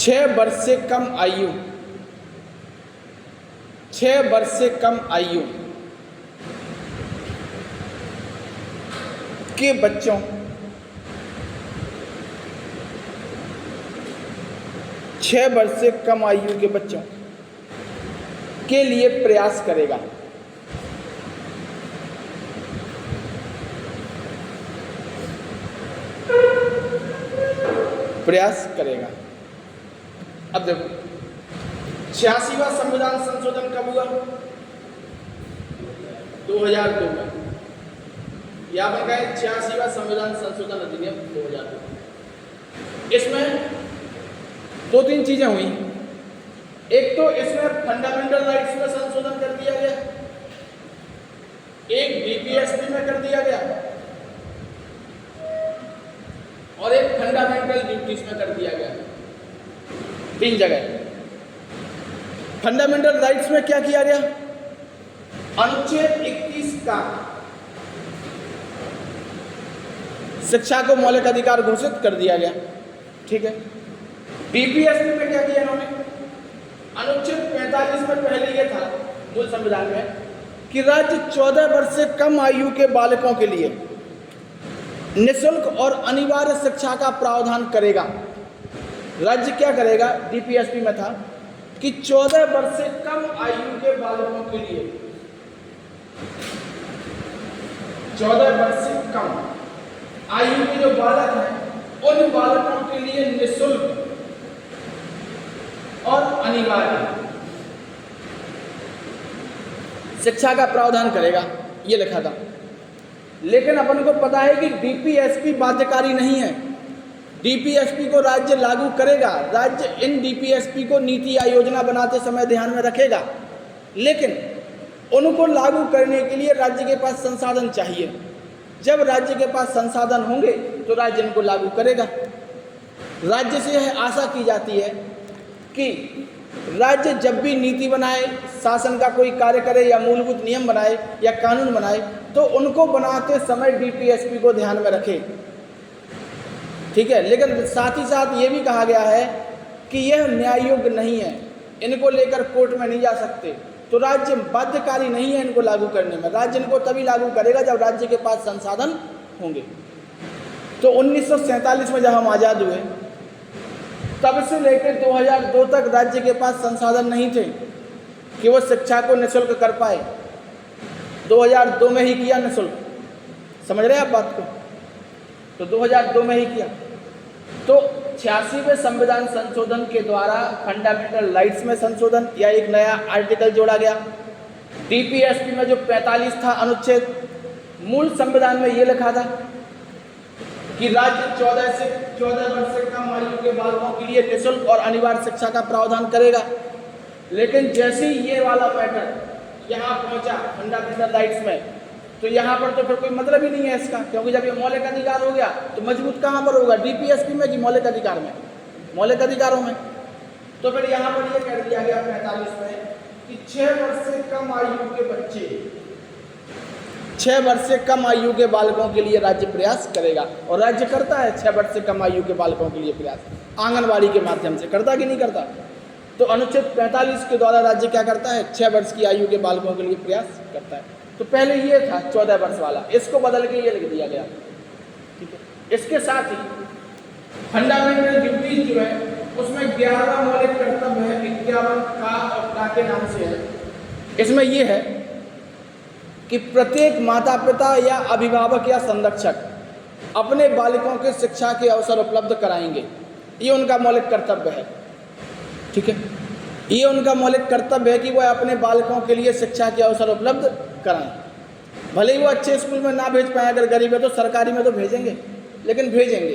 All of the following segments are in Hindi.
6 वर्ष से कम आयु, 6 वर्ष से कम आयु के बच्चों, 6 वर्ष से कम आयु के बच्चों के लिए प्रयास करेगा। प्रयास करेगा। अब देखो 86वां संविधान संशोधन कब हुआ? 2002 में। यहाँ पर कहे 86वां संविधान संशोधन अधिनियम 2002। इसमें 2-3 चीजें हुई। एक तो इसमें फंडामेंटल राइट्स में संशोधन कर दिया गया, एक डीपीएसपी में कर दिया गया और एक फंडामेंटल ड्यूटीज में कर दिया गया। 3 जगह। फंडामेंटल राइट्स में क्या किया गया? अनुच्छेद 21 का शिक्षा को मौलिक अधिकार घोषित कर दिया गया। ठीक है। डीपीएसपी में क्या किया इन्होंने? अनुच्छेद 45 में पहले ये था मूल संविधान में कि राज्य 14 वर्ष से कम आयु के बालकों के लिए निःशुल्क और अनिवार्य शिक्षा का प्रावधान करेगा। राज्य क्या करेगा? डीपीएसपी में था कि 14 वर्ष से कम आयु के बालकों के लिए, 14 वर्ष से कम आयु के जो बालक हैं उन बालकों के लिए निःशुल्क और अनिवार्य शिक्षा का प्रावधान करेगा, ये लिखा था। लेकिन अपन को पता है कि डीपीएसपी बाध्यकारी नहीं है। डीपीएसपी को राज्य लागू करेगा, राज्य इन डीपीएसपी को नीति या योजना बनाते समय ध्यान में रखेगा, लेकिन उनको लागू करने के लिए राज्य के पास संसाधन चाहिए। जब राज्य के पास संसाधन होंगे तो राज्य इनको लागू करेगा। राज्य से यह आशा की जाती है कि राज्य जब भी नीति बनाए, शासन का कोई कार्य करे या मूलभूत नियम बनाए या कानून बनाए तो उनको बनाते समय डीपीएसपी को ध्यान में रखे। ठीक है। लेकिन साथ ही साथ ये भी कहा गया है कि यह न्याय योग्य नहीं है, इनको लेकर कोर्ट में नहीं जा सकते, तो राज्य बाध्यकारी नहीं है इनको लागू करने में। राज्य इनको तभी लागू करेगा जब राज्य के पास संसाधन होंगे। तो 1947 में जब हम आज़ाद हुए तब से लेकर 2002 तक राज्य के पास संसाधन नहीं थे कि वो शिक्षा को निःशुल्क कर पाए। 2002 में ही किया निःशुल्क। समझ रहे हैं आप बात को? तो 2002 में ही किया। तो 86वें संविधान संशोधन के द्वारा फंडामेंटल राइट्स में संशोधन या एक नया आर्टिकल जोड़ा गया। डीपीएसपी में जो 45 था अनुच्छेद, मूल संविधान में ये लिखा था कि राज्य 14 वर्ष से कम आयु के बालकों के लिए निःशुल्क और अनिवार्य शिक्षा का प्रावधान करेगा। लेकिन जैसे ही ये वाला पैटर्न यहाँ पहुँचा फंडामेंटल राइट्स में, तो यहाँ पर तो फिर कोई मतलब ही नहीं है इसका, क्योंकि जब ये मौलिक अधिकार हो गया तो मजबूत कहाँ पर होगा? डीपीएसपी में कि मौलिक अधिकार में? मौलिक अधिकारों में। तो फिर यहाँ पर ये कह दिया गया 45 में कि 6 वर्ष से कम आयु के बच्चे, 6 वर्ष से कम आयु के बालकों के लिए राज्य प्रयास करेगा। और राज्य करता है 6 वर्ष से कम आयु के बालकों के लिए प्रयास, आंगनबाड़ी के माध्यम से करता कि नहीं करता? तो अनुच्छेद 45 के द्वारा राज्य क्या करता है? 6 वर्ष की आयु के बालकों के लिए प्रयास करता है। तो पहले ये था 14 वर्ष वाला, इसको बदल के ये लिख दिया गया। ठीक है। इसके साथ ही फंडामेंटल ड्यूटीज जो है उसमें 11वां मौलिक कर्तव्य है, 51 का और का के नाम से है। इसमें यह है कि प्रत्येक माता पिता या अभिभावक या संरक्षक अपने बालकों के शिक्षा के अवसर उपलब्ध कराएंगे। ये उनका मौलिक कर्तव्य है। ठीक है। ये उनका मौलिक कर्तव्य है कि वह अपने बालकों के लिए शिक्षा के अवसर उपलब्ध कराएं। भले ही वो अच्छे स्कूल में ना भेज पाए, अगर गरीब है तो सरकारी में तो भेजेंगे, लेकिन भेजेंगे,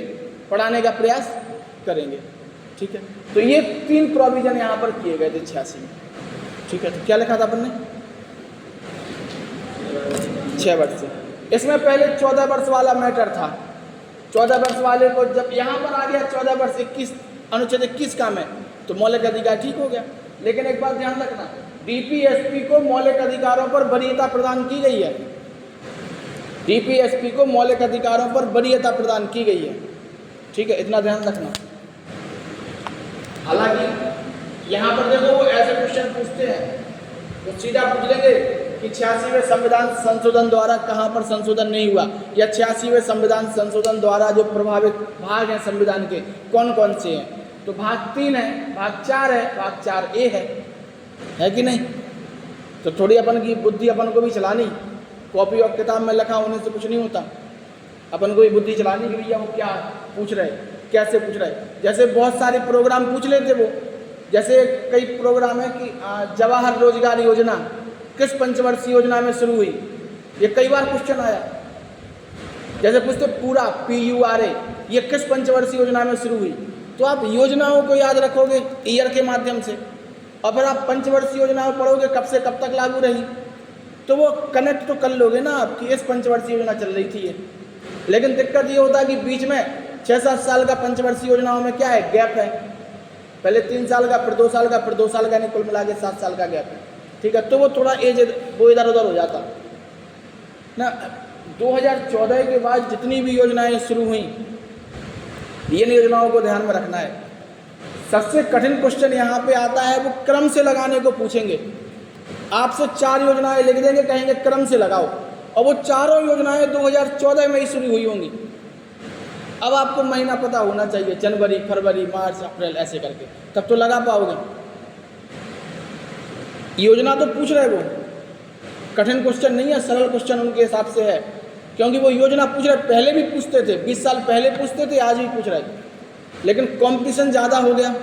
पढ़ाने का प्रयास करेंगे। ठीक है। तो ये 3 प्रोविजन यहाँ पर किए गए थे 86 में। ठीक है। तो क्या लिखा था अपन ने? 6 वर्ष से। इसमें पहले 14 वर्ष वाला मैटर था। 14 वर्ष वाले को जब यहाँ पर आ गया 14 वर्ष 21 अनुच्छेद 21 का में, तो मौलिक अधिकार ठीक हो गया। लेकिन एक बात ध्यान रखना, डीपीएसपी को मौलिक अधिकारों पर वरीयता प्रदान की गई है। डीपीएसपी को मौलिक अधिकारों पर वरीयता प्रदान की गई है। ठीक है, इतना ध्यान रखना। हालांकि यहाँ पर देखो वो ऐसे क्वेश्चन पूछते हैं, वो सीधा पूछ लेंगे कि 86वें संविधान संशोधन द्वारा कहाँ पर संशोधन नहीं हुआ, या 86वें संविधान संशोधन द्वारा जो प्रभावित भाग हैं संविधान के कौन कौन से हैं। तो भाग 3 है, भाग 4 है, भाग 4A है कि नहीं। तो थोड़ी अपन की बुद्धि अपन को भी चलानी, कॉपी और किताब में लिखा होने से कुछ नहीं होता, अपन को भी बुद्धि चलानी कि भैया वो क्या पूछ रहे, कैसे पूछ रहे। जैसे बहुत सारे प्रोग्राम पूछ लेते वो, जैसे कई प्रोग्राम है कि जवाहर रोजगार योजना किस पंचवर्षीय योजना में शुरू हुई, ये कई बार क्वेश्चन आया। जैसे पूछते पूरा PURA ये किस पंचवर्षीय योजना में शुरू हुई, तो आप योजनाओं को याद रखोगे ईयर के माध्यम से, और फिर आप पंचवर्षीय योजनाओं पढ़ोगे कब से कब तक लागू रही, तो वो कनेक्ट तो कर लोगे ना आपकी इस पंचवर्षीय योजना चल रही थी ये। लेकिन दिक्कत ये होता है कि बीच में 6-7 साल का पंचवर्षीय योजनाओं में क्या है, गैप है, पहले 3 साल का, फिर 2 साल का, फिर 2 साल का, यानी कुल मिला के 7 साल का गैप है, ठीक है। तो वो थोड़ा एज वो इधर उधर हो जाता ना। 2014 के बाद जितनी भी योजनाएं शुरू हुई, इन योजनाओं को ध्यान में रखना है। सबसे कठिन क्वेश्चन यहाँ पे आता है, वो क्रम से लगाने को पूछेंगे। आपसे 4 योजनाएं लिख देंगे, कहेंगे क्रम से लगाओ, और वो चारों योजनाएं 2014 में ही शुरू हुई होंगी। अब आपको महीना पता होना चाहिए, जनवरी, फरवरी, मार्च, अप्रैल, ऐसे करके, तब तो लगा पाओगे। योजना तो पूछ रहे वो, कठिन क्वेश्चन नहीं है, सरल क्वेश्चन उनके हिसाब से है, क्योंकि वो योजना पूछ रहे। पहले भी पूछते थे, 20 साल पहले पूछते थे, आज भी पूछ रहे, लेकिन कंपटीशन ज़्यादा हो गया,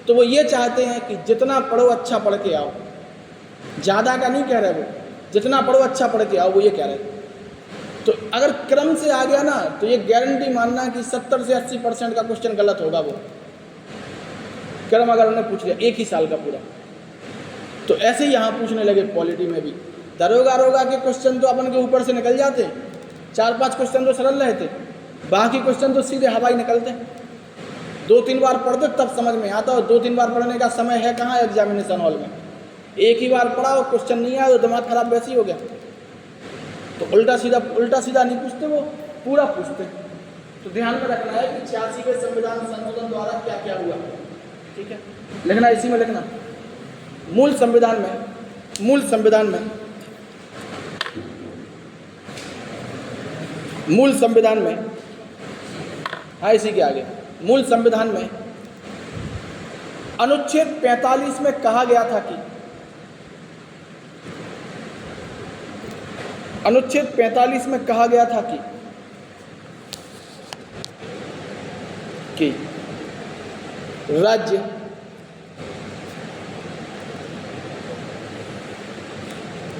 तो वो ये चाहते हैं कि जितना पढ़ो अच्छा पढ़ के आओ। ज़्यादा का नहीं कह रहे वो, जितना पढ़ो अच्छा पढ़ के आओ, वो ये कह रहे। तो अगर क्रम से आ गया ना, तो ये गारंटी मानना कि 70 से 80% का क्वेश्चन गलत होगा। वो क्रम अगर उन्होंने पूछ लिया एक ही साल का पूरा, तो ऐसे ही यहाँ पूछने लगे पॉलिटी में भी। दरोगा के क्वेश्चन तो अपन के ऊपर से निकल जाते, 4-5 क्वेश्चन तो सरल रहते, बाकी क्वेश्चन तो सीधे हवाई निकलते। 2-3 बार पढ़ते तब समझ में आता, और 2-3 बार पढ़ने का समय है कहाँ एग्जामिनेशन हॉल में। एक ही बार पढ़ा और क्वेश्चन नहीं आया तो दिमाग खराब वैसे ही हो गया। तो उल्टा सीधा नहीं पूछते, वो पूरा पूछते। तो ध्यान में रखना है कि 86वें संविधान संशोधन द्वारा क्या क्या हुआ, ठीक है। लिखना इसी में लिखना, मूल संविधान में हाँ, इसी के आगे मूल संविधान में अनुच्छेद 45 में कहा गया था कि अनुच्छेद 45 में कहा गया था कि राज्य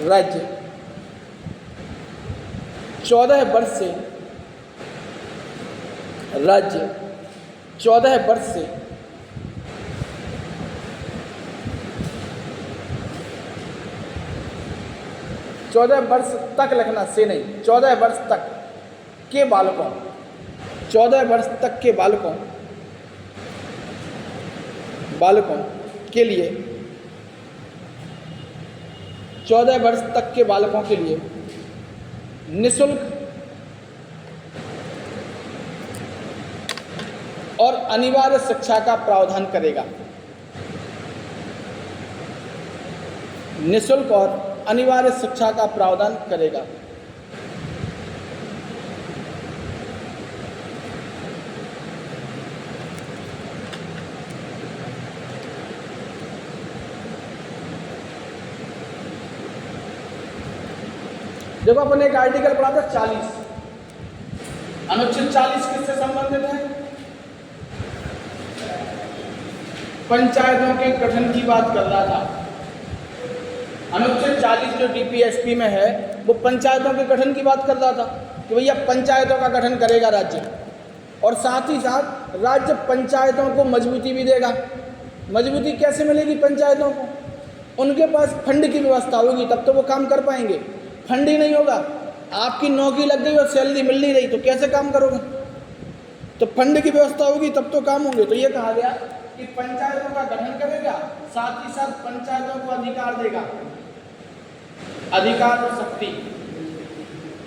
राज्य 14 वर्ष से राज्य 14 वर्ष से चौदह वर्ष तक लिखना से नहीं, 14 वर्ष तक के बालकों 14 वर्ष तक के बालकों के लिए 14 वर्ष तक के बालकों के लिए निःशुल्क और अनिवार्य शिक्षा का प्रावधान करेगा। निःशुल्क और अनिवार्य शिक्षा का प्रावधान करेगा। देखो अपन एक आर्टिकल पढ़ा था 40, अनुच्छेद 40 किससे संबंधित है? पंचायतों के गठन की बात कर रहा था। अनुच्छेद 40 जो DPSP में है वो पंचायतों के गठन की बात कर रहा था कि भैया पंचायतों का गठन करेगा राज्य, और साथ ही साथ राज्य पंचायतों को मजबूती भी देगा। मजबूती कैसे मिलेगी पंचायतों को? उनके पास फंड की व्यवस्था होगी, तब तो वो काम कर पाएंगे। फंड ही नहीं होगा, आपकी नौकरी लग गई और सैलरी मिल नहीं रही, तो कैसे काम करोगे? तो फंड की व्यवस्था होगी तब तो काम होंगे। तो ये कहा गया कि पंचायतों का गठन करेगा, साथ ही साथ पंचायतों को अधिकार देगा, अधिकार और शक्ति,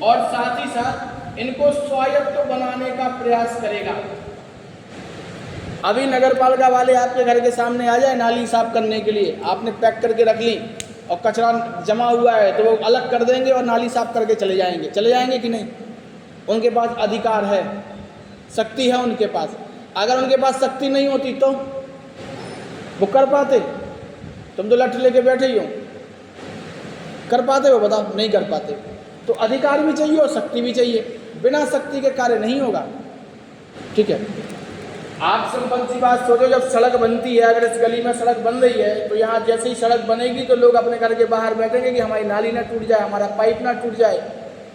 और साथ ही साथ इनको स्वायत्त बनाने का प्रयास करेगा। अभी नगर पालिका वाले आपके घर के सामने आ जाए नाली साफ करने के लिए, आपने पैक करके रख ली और कचरा जमा हुआ है तो वो अलग कर देंगे और नाली साफ करके चले जाएंगे कि नहीं? उनके पास अधिकार है, शक्ति है उनके पास। अगर उनके पास शक्ति नहीं होती तो वो कर पाते? तुम तो लठ लेके बैठे ही हो, कर पाते हो? बताओ, नहीं कर पाते। तो अधिकार भी चाहिए और शक्ति भी चाहिए, बिना शक्ति के कार्य नहीं होगा। ठीक है, आप सिंपल सी बात सोचो, जब सड़क बनती है, अगर इस गली में सड़क बन रही है तो यहाँ जैसे ही सड़क बनेगी तो लोग अपने घर के बाहर बैठेंगे कि हमारी नाली ना टूट जाए, हमारा पाइप ना टूट जाए,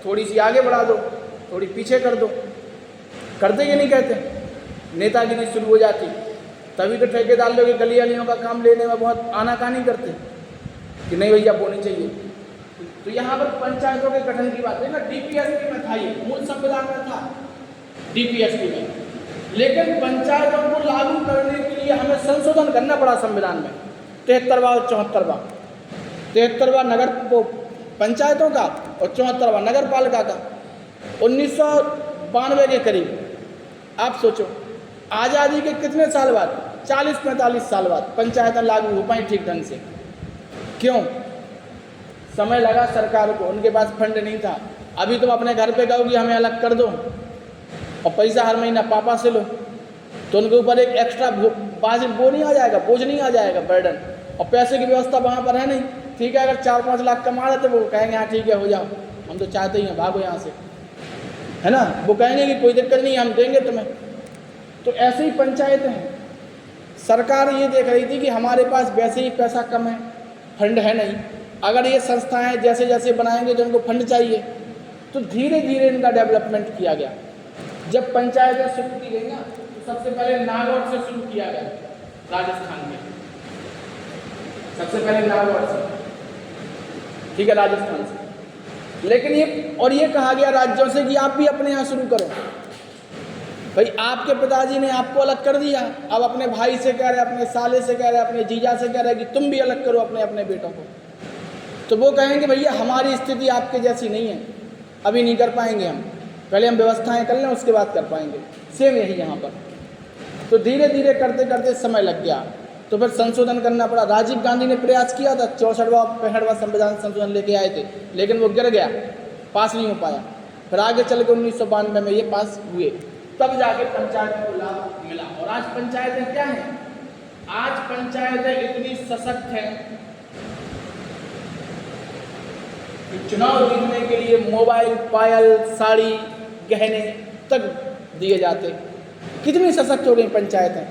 थोड़ी सी आगे बढ़ा दो, थोड़ी पीछे कर दो। करते कि नहीं कहते? नेतागिरी शुरू हो जाती, तभी तो ठेकेदार लोग गली गलियों का काम लेने में बहुत आनाकानी करते कि नहीं भैया होनी चाहिए। तो यहाँ पर पंचायतों के गठन की बात है ना, डीपीएसपी में था, ये मूल संविधान में था डीपीएसपी में, लेकिन पंचायतों को लागू करने के लिए हमें संशोधन करना पड़ा संविधान में। 73वां और 74वां, 73वां नगर पंचायतों का और 74वां नगर पालिका का 1992 के करीब। आप सोचो, आज़ादी के कितने साल बाद, 40-45 साल बाद पंचायतें लागू हो पाई ठीक ढंग से। क्यों? समय लगा सरकार को, उनके पास फंड नहीं था। अभी तुम अपने घर पे कहो कि हमें अलग कर दो और पैसा हर महीना पापा से लो, तो उनके ऊपर एक एक्स्ट्रा वो नहीं आ जाएगा, बोझ नहीं आ जाएगा, बर्डन। और पैसे की व्यवस्था वहाँ पर है नहीं। ठीक है, अगर 4-5 लाख कमा रहे थे वो कहेंगे हाँ ठीक है हो जाओ, हम तो चाहते ही हैं भागो यहाँ से, है ना। वो कहेंगे कि कोई दिक्कत नहीं, हम देंगे तुम्हें। तो ऐसे ही पंचायतें हैं। सरकार ये देख रही थी कि हमारे पास वैसे ही पैसा कम है, फंड है नहीं, अगर ये संस्थाएं जैसे जैसे बनाएंगे जो उनको फंड चाहिए, तो धीरे धीरे इनका डेवलपमेंट किया गया। जब पंचायतें शुरू की गई ना, तो सबसे पहले नागौर से शुरू किया गया, राजस्थान में सबसे पहले नागौर से, ठीक है, राजस्थान से। लेकिन ये कहा गया राज्यों से कि आप भी अपने यहाँ शुरू करो। भाई आपके पिताजी ने आपको अलग कर दिया, अब अपने भाई से कह रहे, अपने साले से कह रहे, अपने जीजा से कह रहे कि तुम भी अलग करो अपने अपने बेटों को। तो वो कहेंगे भैया हमारी स्थिति आपके जैसी नहीं है, अभी नहीं कर पाएंगे, हम पहले हम व्यवस्थाएं कर लें उसके बाद कर पाएंगे। सेम यही यहाँ पर। तो धीरे धीरे करते करते समय लग गया, तो फिर संशोधन करना पड़ा। राजीव गांधी ने प्रयास किया था, 64वां 65वां संविधान संशोधन लेके आए थे, लेकिन वो गिर गया, पास नहीं हो पाया। फिर आगे चल के 1992 में ये पास हुए, तब जाके पंचायतों को लाभ मिला। और आज पंचायतें क्या हैं? आज पंचायतें इतनी सशक्त हैं कि चुनाव जीतने के लिए मोबाइल, पायल, साड़ी, गहने तक दिए जाते। कितनी सशक्त हो गई पंचायतें।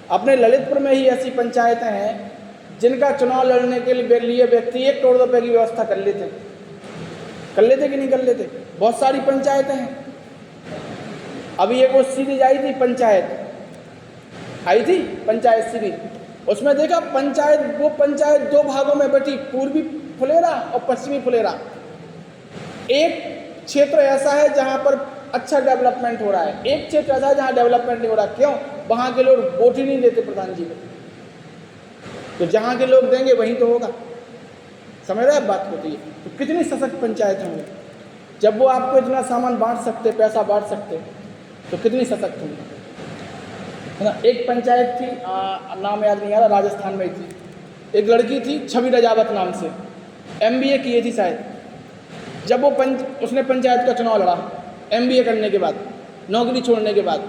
अपने ललितपुर में ही ऐसी पंचायतें हैं जिनका चुनाव लड़ने के लिए व्यक्ति 1 करोड़ रुपए की व्यवस्था कर लेते कि नहीं कर लेते। बहुत सारी पंचायतें हैं। अभी एक वो सीरीज आई थी, पंचायत सीरीज, उसमें देखा वो पंचायत 2 भागों में बटी, पूर्वी फुलेरा और पश्चिमी फुलेरा। एक क्षेत्र ऐसा है जहाँ पर अच्छा डेवलपमेंट हो रहा है, एक क्षेत्र ऐसा है जहाँ डेवलपमेंट नहीं हो रहा। क्यों? वहाँ के लोग वोट ही नहीं देते प्रधान जी को, तो जहाँ के लोग देंगे वहीं तो होगा। समझ रहे हैं बात होती है। तो कितनी सशक्त पंचायत होंगे, जब वो आपको इतना सामान बांट सकते, पैसा बांट सकते, तो कितनी सशक्त होंगी, है ना। एक पंचायत थी, नाम याद नहीं आ रहा, राजस्थान में थी, एक लड़की थी छवि रजावत नाम से, MBA की थी शायद। जब वो उसने पंचायत का चुनाव लड़ा, MBA करने के बाद, नौकरी छोड़ने के बाद,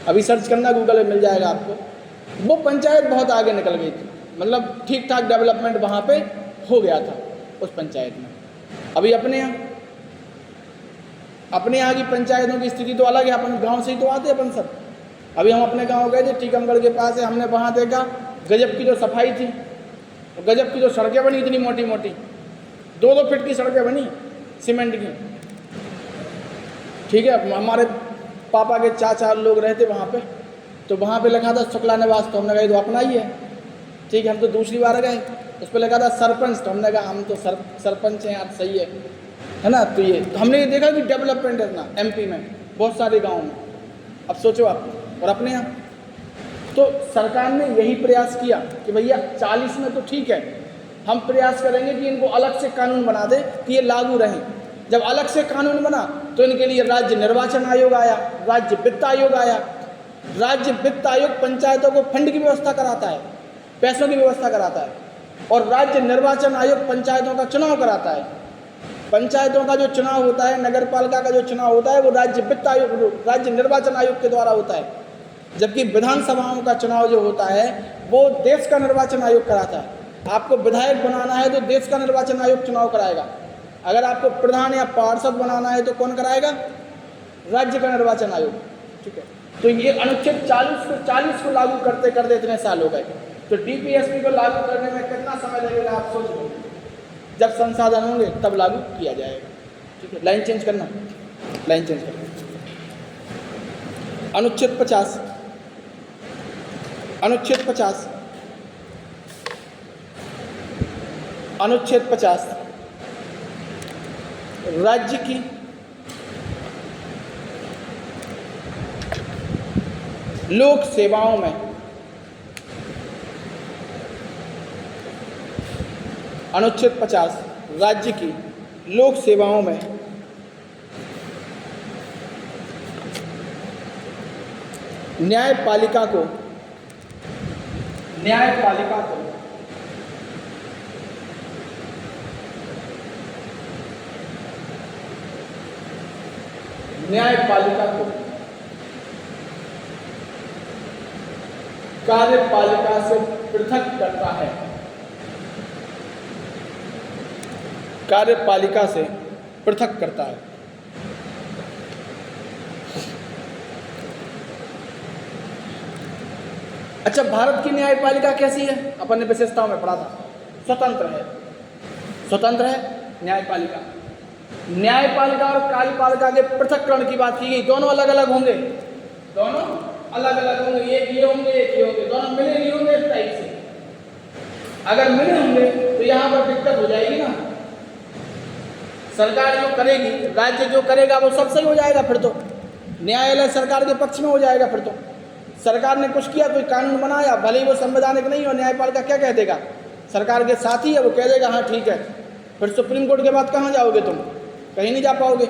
अभी सर्च करना गूगल में मिल जाएगा आपको, वो पंचायत बहुत आगे निकल गई थी, मतलब ठीक ठाक डेवलपमेंट वहाँ पे हो गया था उस पंचायत में। अभी अपने यहाँ की पंचायतों की स्थिति तो अलग है। अपन गांव से ही तो आते अपन सब। अभी हम अपने गांव गए थे, टीकमगढ़ के पास है, हमने वहाँ देखा गजब की जो सफाई थी, गजब की जो सड़कें बनी, इतनी मोटी मोटी 2-2 फीट की सड़कें बनी सीमेंट की। ठीक है, हमारे पापा के चाचा लोग रहते वहाँ पे, तो वहाँ पे लिखा था शुक्ला निवास, तो हमने कहा तो अपना ही है। ठीक है, हम तो दूसरी बार गए, उस पर लिखा था सरपंच, तो हमने कहा हम तो सरपंच हैं यार, सही है ना। तो हमने ये देखा कि डेवलपमेंट है ना MP में, बहुत सारे गाँव में। अब सोचो आप, और अपने यहाँ तो सरकार ने यही प्रयास किया कि भैया 40 में तो ठीक है, हम प्रयास करेंगे कि इनको अलग से कानून बना दे कि ये लागू रहें। जब अलग से कानून बना तो इनके लिए राज्य निर्वाचन आयोग आया, राज्य वित्त आयोग आया, राज्य वित्त आयोग पंचायतों को फंड की व्यवस्था कराता है, पैसों की व्यवस्था कराता है, और राज्य निर्वाचन आयोग पंचायतों का चुनाव कराता है। पंचायतों का जो चुनाव होता है, नगर पालिका का जो चुनाव होता है, वो राज्य वित्त आयोग, राज्य निर्वाचन आयोग के द्वारा होता है, जबकि विधानसभाओं का चुनाव जो होता है वो देश का निर्वाचन आयोग कराता है। आपको विधायक बनाना है तो देश का निर्वाचन आयोग चुनाव कराएगा। अगर आपको प्रधान या पार्षद बनाना है तो कौन कराएगा? राज्य का निर्वाचन आयोग। ठीक है, तो ये अनुच्छेद 40 को लागू करते करते इतने साल हो गए, तो डीपीएसपी को लागू करने में कितना समय लगेगा आप सोच लो। जब संसाधन होंगे तब लागू किया जाएगा। ठीक है, लाइन चेंज करना, लाइन चेंज करना। अनुच्छेद 50, अनुच्छेद 50, अनुच्छेद 50 राज्य की लोक सेवाओं में अनुच्छेद 50 राज्य की लोक सेवाओं में न्यायपालिका को न्यायपालिका को कार्यपालिका से पृथक करता है, कार्यपालिका से पृथक करता है। अच्छा, भारत की न्यायपालिका कैसी है? अपन ने विशेषताओं में पढ़ा था, स्वतंत्र है, स्वतंत्र है न्यायपालिका। न्यायपालिका और कार्यपालिका के पृथक्करण की बात की गई। दोनों अलग अलग होंगे, दोनों अलग अलग होंगे, एक ये होंगे एक ये होंगे, दोनों मिले नहीं होंगे इस टाइप से। अगर मिले होंगे तो यहाँ पर दिक्कत हो जाएगी ना। सरकार जो करेगी, राज्य जो करेगा वो सब सही हो जाएगा, फिर तो न्यायालय सरकार के पक्ष में हो जाएगा। फिर तो सरकार ने कुछ किया, कोई कानून बनाया, भले ही वो संवैधानिक नहीं हो, न्यायपालिका क्या कह देगा? सरकार के साथ ही है, वो कह देगा हाँ ठीक है। फिर सुप्रीम कोर्ट के बाद कहाँ जाओगे तुम? कहीं नहीं जा पाओगे।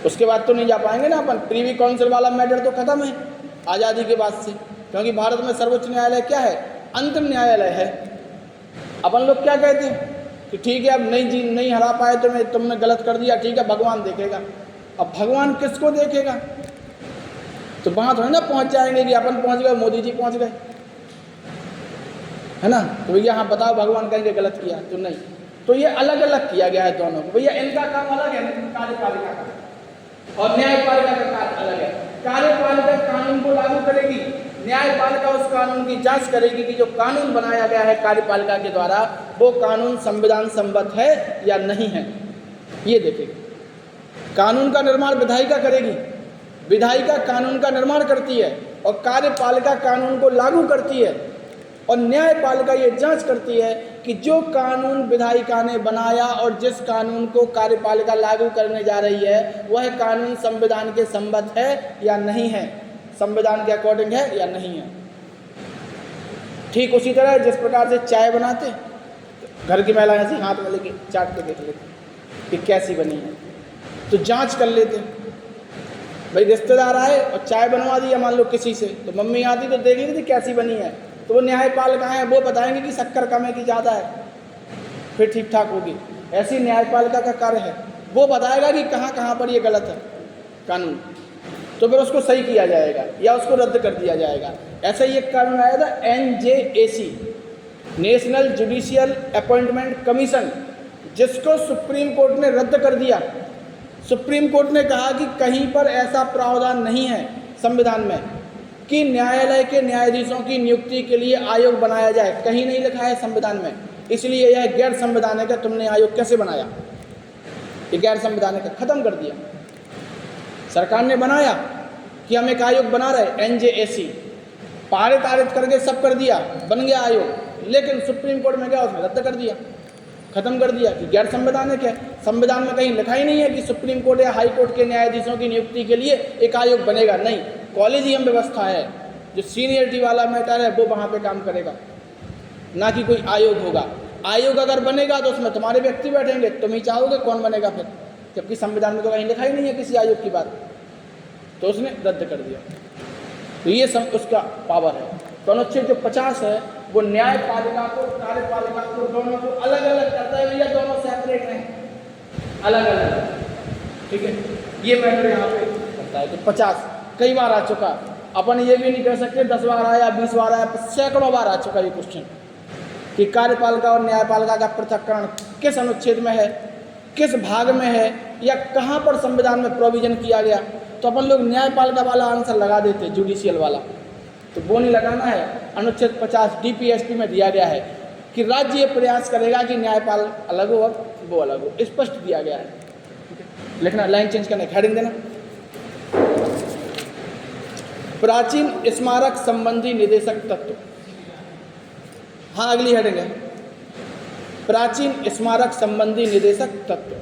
उसके बाद तो नहीं जा पाएंगे ना अपन। प्रीवी काउंसिल वाला मैटर तो खत्म है आज़ादी के बाद से, क्योंकि भारत में सर्वोच्च न्यायालय क्या है? अंतिम न्यायालय है। अपन लोग क्या कहते हैं कि ठीक है, अब नहीं हरा पाए तो तुमने गलत कर दिया, ठीक है, भगवान देखेगा। अब भगवान किसको देखेगा? तो वहाँ थोड़ी ना पहुँच जाएंगे कि अपन पहुँच गए, मोदी जी पहुँच गए, है ना। तो भैया हाँ बताओ, भगवान कहेंगे गलत किया तो नहीं। तो ये अलग अलग किया गया है दोनों को। भैया इनका काम अलग है, कार्यपालिका का, और न्यायपालिका का काम अलग है। कार्यपालिका कानून को लागू करेगी, न्यायपालिका उस कानून की जांच करेगी कि जो कानून बनाया गया है कार्यपालिका के द्वारा वो कानून संविधान सम्मत है या नहीं है, ये देखेगी। कानून का निर्माण विधायिका करेगी, विधायिका कानून का निर्माण करती है और कार्यपालिका कानून को लागू करती है, और न्यायपालिका ये जांच करती है कि जो कानून विधायिका ने बनाया और जिस कानून को कार्यपालिका लागू करने जा रही है वह कानून संविधान के सम्मत है या नहीं है, संविधान के अकॉर्डिंग है या नहीं है। ठीक उसी तरह जिस प्रकार से चाय बनाते, घर की महिलाएं ऐसे हाथ में लेके चाट के देख लेते कि कैसी बनी है, तो जांच कर लेते। भाई रिश्तेदार आए और चाय बनवा दी मान लो किसी से, तो मम्मी आती तो देखेंगे थी कैसी बनी है, तो वो न्यायपालिका है, वो बताएंगे कि शक्कर कम है कि ज़्यादा है, फिर ठीक ठाक होगी। ऐसी न्यायपालिका का कार्य है, वो बताएगा कि कहाँ कहाँ पर ये गलत है कानून, तो फिर उसको सही किया जाएगा या उसको रद्द कर दिया जाएगा। ऐसा ही एक कानून आया था NJAC, national judicial appointment commission, जिसको सुप्रीम कोर्ट ने रद्द कर दिया। सुप्रीम कोर्ट ने कहा कि कहीं पर ऐसा प्रावधान नहीं है संविधान में कि न्यायालय के न्यायाधीशों की नियुक्ति के लिए आयोग बनाया जाए, कहीं नहीं लिखा है संविधान में, इसलिए यह गैर संवैधानिक है। तुमने आयोग कैसे बनाया? ये गैर संवैधानिक है, खत्म कर दिया। सरकार ने बनाया कि हम एक आयोग बना रहे NJAC, पारित करके सब कर दिया, बन गया आयोग, लेकिन सुप्रीम कोर्ट में गया, उसने रद्द कर दिया, खत्म कर दिया कि गैर संवैधानिक है। संविधान में कहीं लिखा ही नहीं है कि सुप्रीम कोर्ट या हाई कोर्ट के न्यायाधीशों की नियुक्ति के लिए एक आयोग बनेगा, नहीं। कॉलेजियम व्यवस्था है, जो सीनियरिटी वाला मैटर है वो वहाँ पे काम करेगा, ना कि कोई आयोग होगा। आयोग अगर बनेगा तो उसमें तुम्हारे व्यक्ति बैठेंगे, तुम ही चाहोगे कौन बनेगा फिर, जबकि संविधान में तो कहीं लिखा ही नहीं है किसी आयोग की बात, तो उसने रद्द कर दिया। तो ये सब उसका पावर है। तो अनुच्छेद जो 50 है वो न्यायपालिका को कार्यपालिका को दोनों को अलग अलग करता है, भैया दोनों सेपरेट हैं, अलग अलग, ठीक है। ये मैटर यहाँ पे करता है। तो 50 कई बार आ चुका, अपन ये भी नहीं कह सकते 10 बार आया 20 बार आया, सैकड़ों बार आ चुका ये क्वेश्चन कि कार्यपालिका और न्यायपालिका का पृथक्करण किस अनुच्छेद में है, किस भाग में है, या कहाँ पर संविधान में प्रोविजन किया गया। तो अपन लोग न्यायपालिका वाला आंसर लगा देते, जुडिशियल वाला, तो वो नहीं लगाना है। अनुच्छेद 50 DPSP में दिया गया है कि राज्य ये प्रयास करेगा कि न्यायपाल अलग हो और वो अलग हो, स्पष्ट दिया गया है। लिखना, लाइन चेंज करना, हेडिंग देना। प्राचीन स्मारक संबंधी निदेशक तत्व, हाँ अगली हेडिंग है प्राचीन स्मारक संबंधी निदेशक तत्व,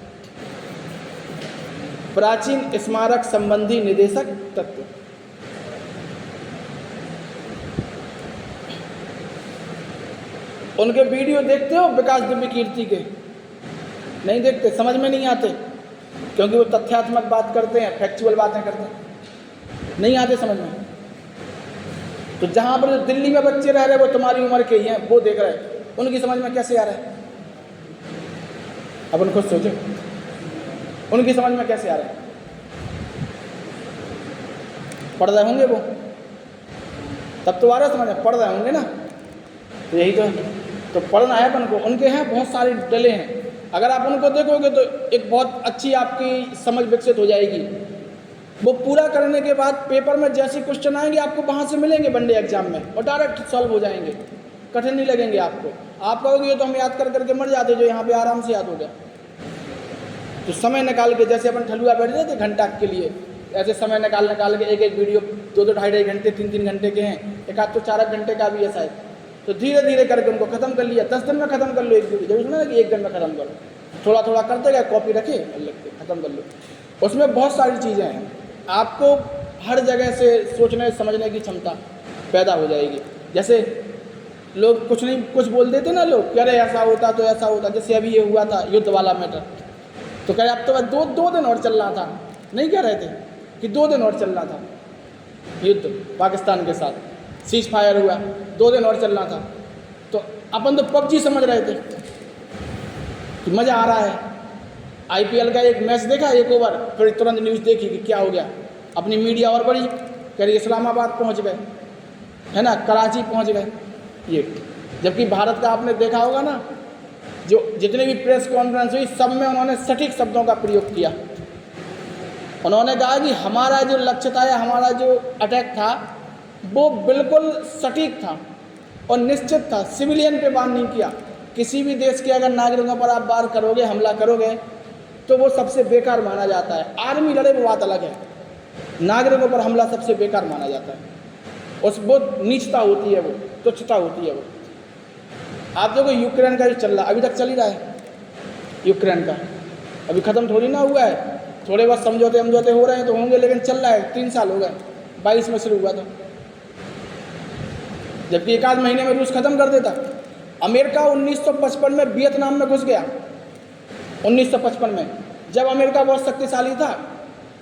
प्राचीन स्मारक संबंधी निदेशक तत्व। उनके वीडियो देखते हो विकास दिव्य कीर्ति के? नहीं देखते, समझ में नहीं आते, क्योंकि वो तथ्यात्मक बात करते हैं, फैक्चुअल बातें करते हैं, नहीं आते समझ में। तो जहाँ पर जो दिल्ली में बच्चे रह रहे वो तुम्हारी उम्र के ही हैं, वो देख रहे हैं, उनकी समझ में कैसे आ रहा है? अपन खुद सोचो, उनकी समझ में कैसे आ रहा है? पढ़ रहे होंगे वो, तब तो आ रहा समझ में, पढ़ रहे होंगे ना, तो यही तो पढ़ना है अपन को। उनके हैं बहुत सारे डले हैं, अगर आप उनको देखोगे तो एक बहुत अच्छी आपकी समझ विकसित हो जाएगी। वो पूरा करने के बाद पेपर में जैसे क्वेश्चन आएंगे आपको वहाँ से मिलेंगे वनडे एग्जाम में, और डायरेक्ट सॉल्व हो जाएंगे, कठिन नहीं लगेंगे आपको। आप कहोगे ये तो हम याद कर करके मर जाते, जो यहाँ पे आराम से याद हो गया। तो समय निकाल के, जैसे अपन ठलुआ बैठ रहे थे घंटा के लिए, ऐसे समय निकाल के एक एक वीडियो 2-2 ढाई घंटे 3-3 घंटे के हैं, एक आध तो 4 घंटे का भी है शायद, तो धीरे धीरे करके उनको खत्म कर लिया। 10 दिन में खत्म कर लो एक वीडियो, जब सुना ना कि 1 दिन में खत्म करो, थोड़ा थोड़ा करते गए, कॉपी रखे और लिख के खत्म कर लो। उसमें बहुत सारी चीज़ें हैं, आपको हर जगह से सोचने समझने की क्षमता पैदा हो जाएगी। जैसे लोग कुछ नहीं कुछ बोल देते ना लोग, कह रहे ऐसा होता तो ऐसा होता, जैसे अभी ये हुआ था युद्ध वाला मैटर, तो कह रहे अब तो 2 दिन और चल रहा था, नहीं कह रहे थे कि 2 दिन और चल रहा था युद्ध पाकिस्तान के साथ, सीज फायर हुआ 2 दिन और चल रहा था। तो अपन तो PUBG समझ रहे थे कि मज़ा आ रहा है। IPL का एक मैच देखा, 1 ओवर, फिर तुरंत न्यूज़ देखी कि क्या हो गया, अपनी मीडिया और बड़ी, कह रही इस्लामाबाद पहुंच गए, है ना, कराची पहुंच गए ये। जबकि भारत का आपने देखा होगा ना, जो जितने भी प्रेस कॉन्फ्रेंस हुई सब में उन्होंने सटीक शब्दों का प्रयोग किया। उन्होंने कहा कि हमारा जो लक्ष्य था या हमारा जो अटैक था वो बिल्कुल सटीक था और निश्चित था, सिविलियन पे वार नहीं किया। किसी भी देश के अगर नागरिकों पर आप वार करोगे, हमला करोगे, तो वो सबसे बेकार माना जाता है। आर्मी लड़े वो बात अलग है, नागरिकों पर हमला सबसे बेकार माना जाता है, उस बहुत नीचता होती है, वो तुच्छता होती है वो। आप देखो यूक्रेन का जो चल रहा, अभी तक चल ही रहा है यूक्रेन का, अभी ख़त्म थोड़ी ना हुआ है, थोड़े बहुत समझौते हो रहे हैं तो होंगे, लेकिन चल रहा है। 3 साल हो गए, 22 में शुरू हुआ था, जबकि 1 आध महीने में रूस ख़त्म कर देता। अमेरिका 1955 में वियतनाम में घुस गया, 1955 में, जब अमेरिका बहुत शक्तिशाली था,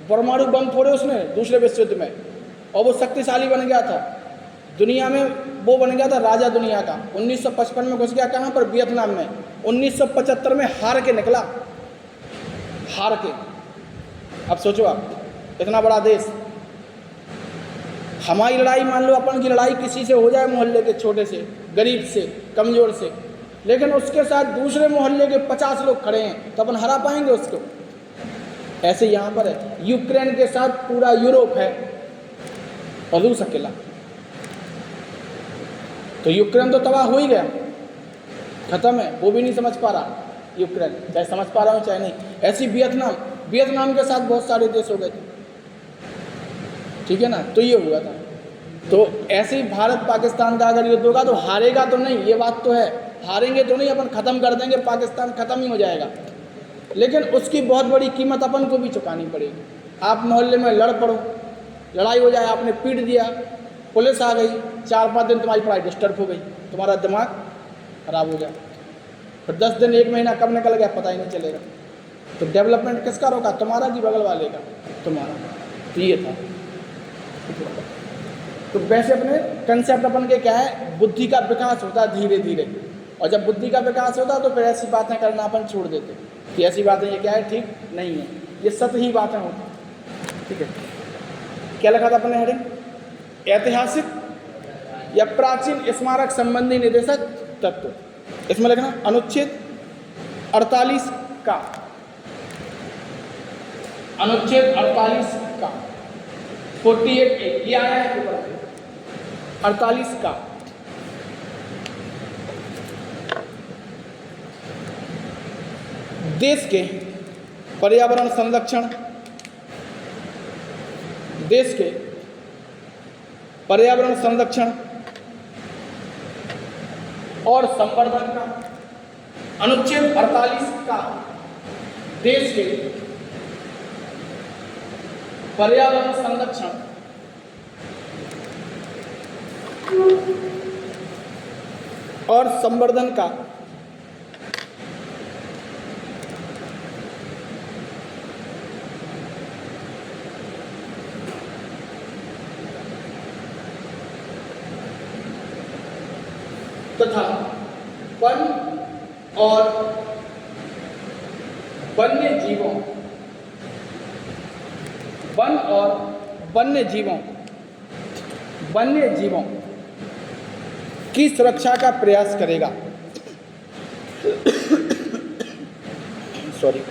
परमाणु बम फोड़े उसने दूसरे विश्व युद्ध में, और वो शक्तिशाली बन गया था दुनिया में, वो बन गया था राजा दुनिया का। 1955 में घुस गया, कहाँ पर? वियतनाम में। 1975 में हार के निकला, हार के। अब सोचो आप, इतना बड़ा देश, हमारी लड़ाई, मान लो अपन की लड़ाई किसी से हो जाए, मोहल्ले के छोटे से, गरीब से, कमज़ोर से, लेकिन उसके साथ दूसरे मोहल्ले के 50 लोग खड़े हैं, तो अपन हरा पाएंगे उसको? ऐसे यहाँ पर है, यूक्रेन के साथ पूरा यूरोप है और रूस अकेला, तो यूक्रेन तो तबाह हो ही गया, ख़त्म है। वो भी नहीं समझ पा रहा यूक्रेन, चाहे समझ पा रहा हूँ चाहे नहीं। ऐसी वियतनाम के साथ बहुत सारे देश हो गए थे, ठीक है ना, तो ये हुआ था। तो ऐसे ही भारत पाकिस्तान का अगर युद्ध होगा तो हारेगा तो नहीं, ये बात तो है, हारेंगे तो नहीं, अपन ख़त्म कर देंगे, पाकिस्तान ख़त्म ही हो जाएगा, लेकिन उसकी बहुत बड़ी कीमत अपन को भी चुकानी पड़ेगी। आप मोहल्ले में लड़ पड़ो, लड़ाई हो जाए, आपने पीट दिया, पुलिस आ गई, 4-5 दिन तुम्हारी पढ़ाई डिस्टर्ब हो गई, तुम्हारा दिमाग खराब हो गया, फिर 10 दिन 1 महीना कब निकल गया पता ही नहीं चलेगा। तो डेवलपमेंट किसका रोका? तुम्हारा कि बगल वाले का? तुम्हारा। तो ये था। तो वैसे अपने कंसेप्ट अपन के क्या है, बुद्धि का विकास होता है धीरे धीरे, और जब बुद्धि का विकास होता है तो फिर ऐसी बातें करना अपन छोड़ देते कि ऐसी बातें ये क्या है, ठीक नहीं है, ये सत ही बातें होती। ठीक है, क्या लिखा था अपने हेडिंग, ऐतिहासिक या प्राचीन स्मारक संबंधी निर्देशक तत्व। इसमें लिखना अनुच्छेद 48 का, अनुच्छेद 48 का 48A ये आया है पेपर में, 48 का देश के पर्यावरण संरक्षण, देश के पर्यावरण संरक्षण और संवर्धन का, अनुच्छेद 48 का देश के पर्यावरण संरक्षण और संवर्धन का तथा वन और वन्य जीवों, वन और वन्य जीवों, वन्य जीवों की सुरक्षा का प्रयास करेगा। सॉरी,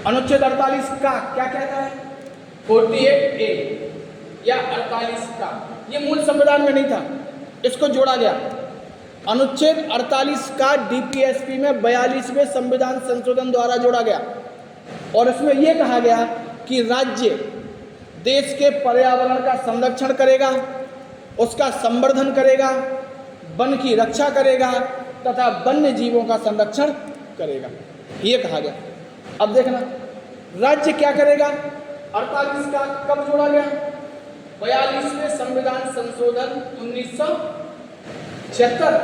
अनुच्छेद 48 का क्या कहता है, 48A या 48 का, ये मूल संविधान में नहीं था, इसको जोड़ा गया। अनुच्छेद 48 का डीपीएसपी में 42वें संविधान संशोधन द्वारा जोड़ा गया और इसमें यह कहा गया कि राज्य देश के पर्यावरण का संरक्षण करेगा, उसका संवर्धन करेगा, वन की रक्षा करेगा तथा वन्य जीवों का संरक्षण करेगा, ये कहा गया। अब देखना राज्य क्या करेगा, 48 का कब जोड़ा गया, 42वें संविधान संशोधन 1976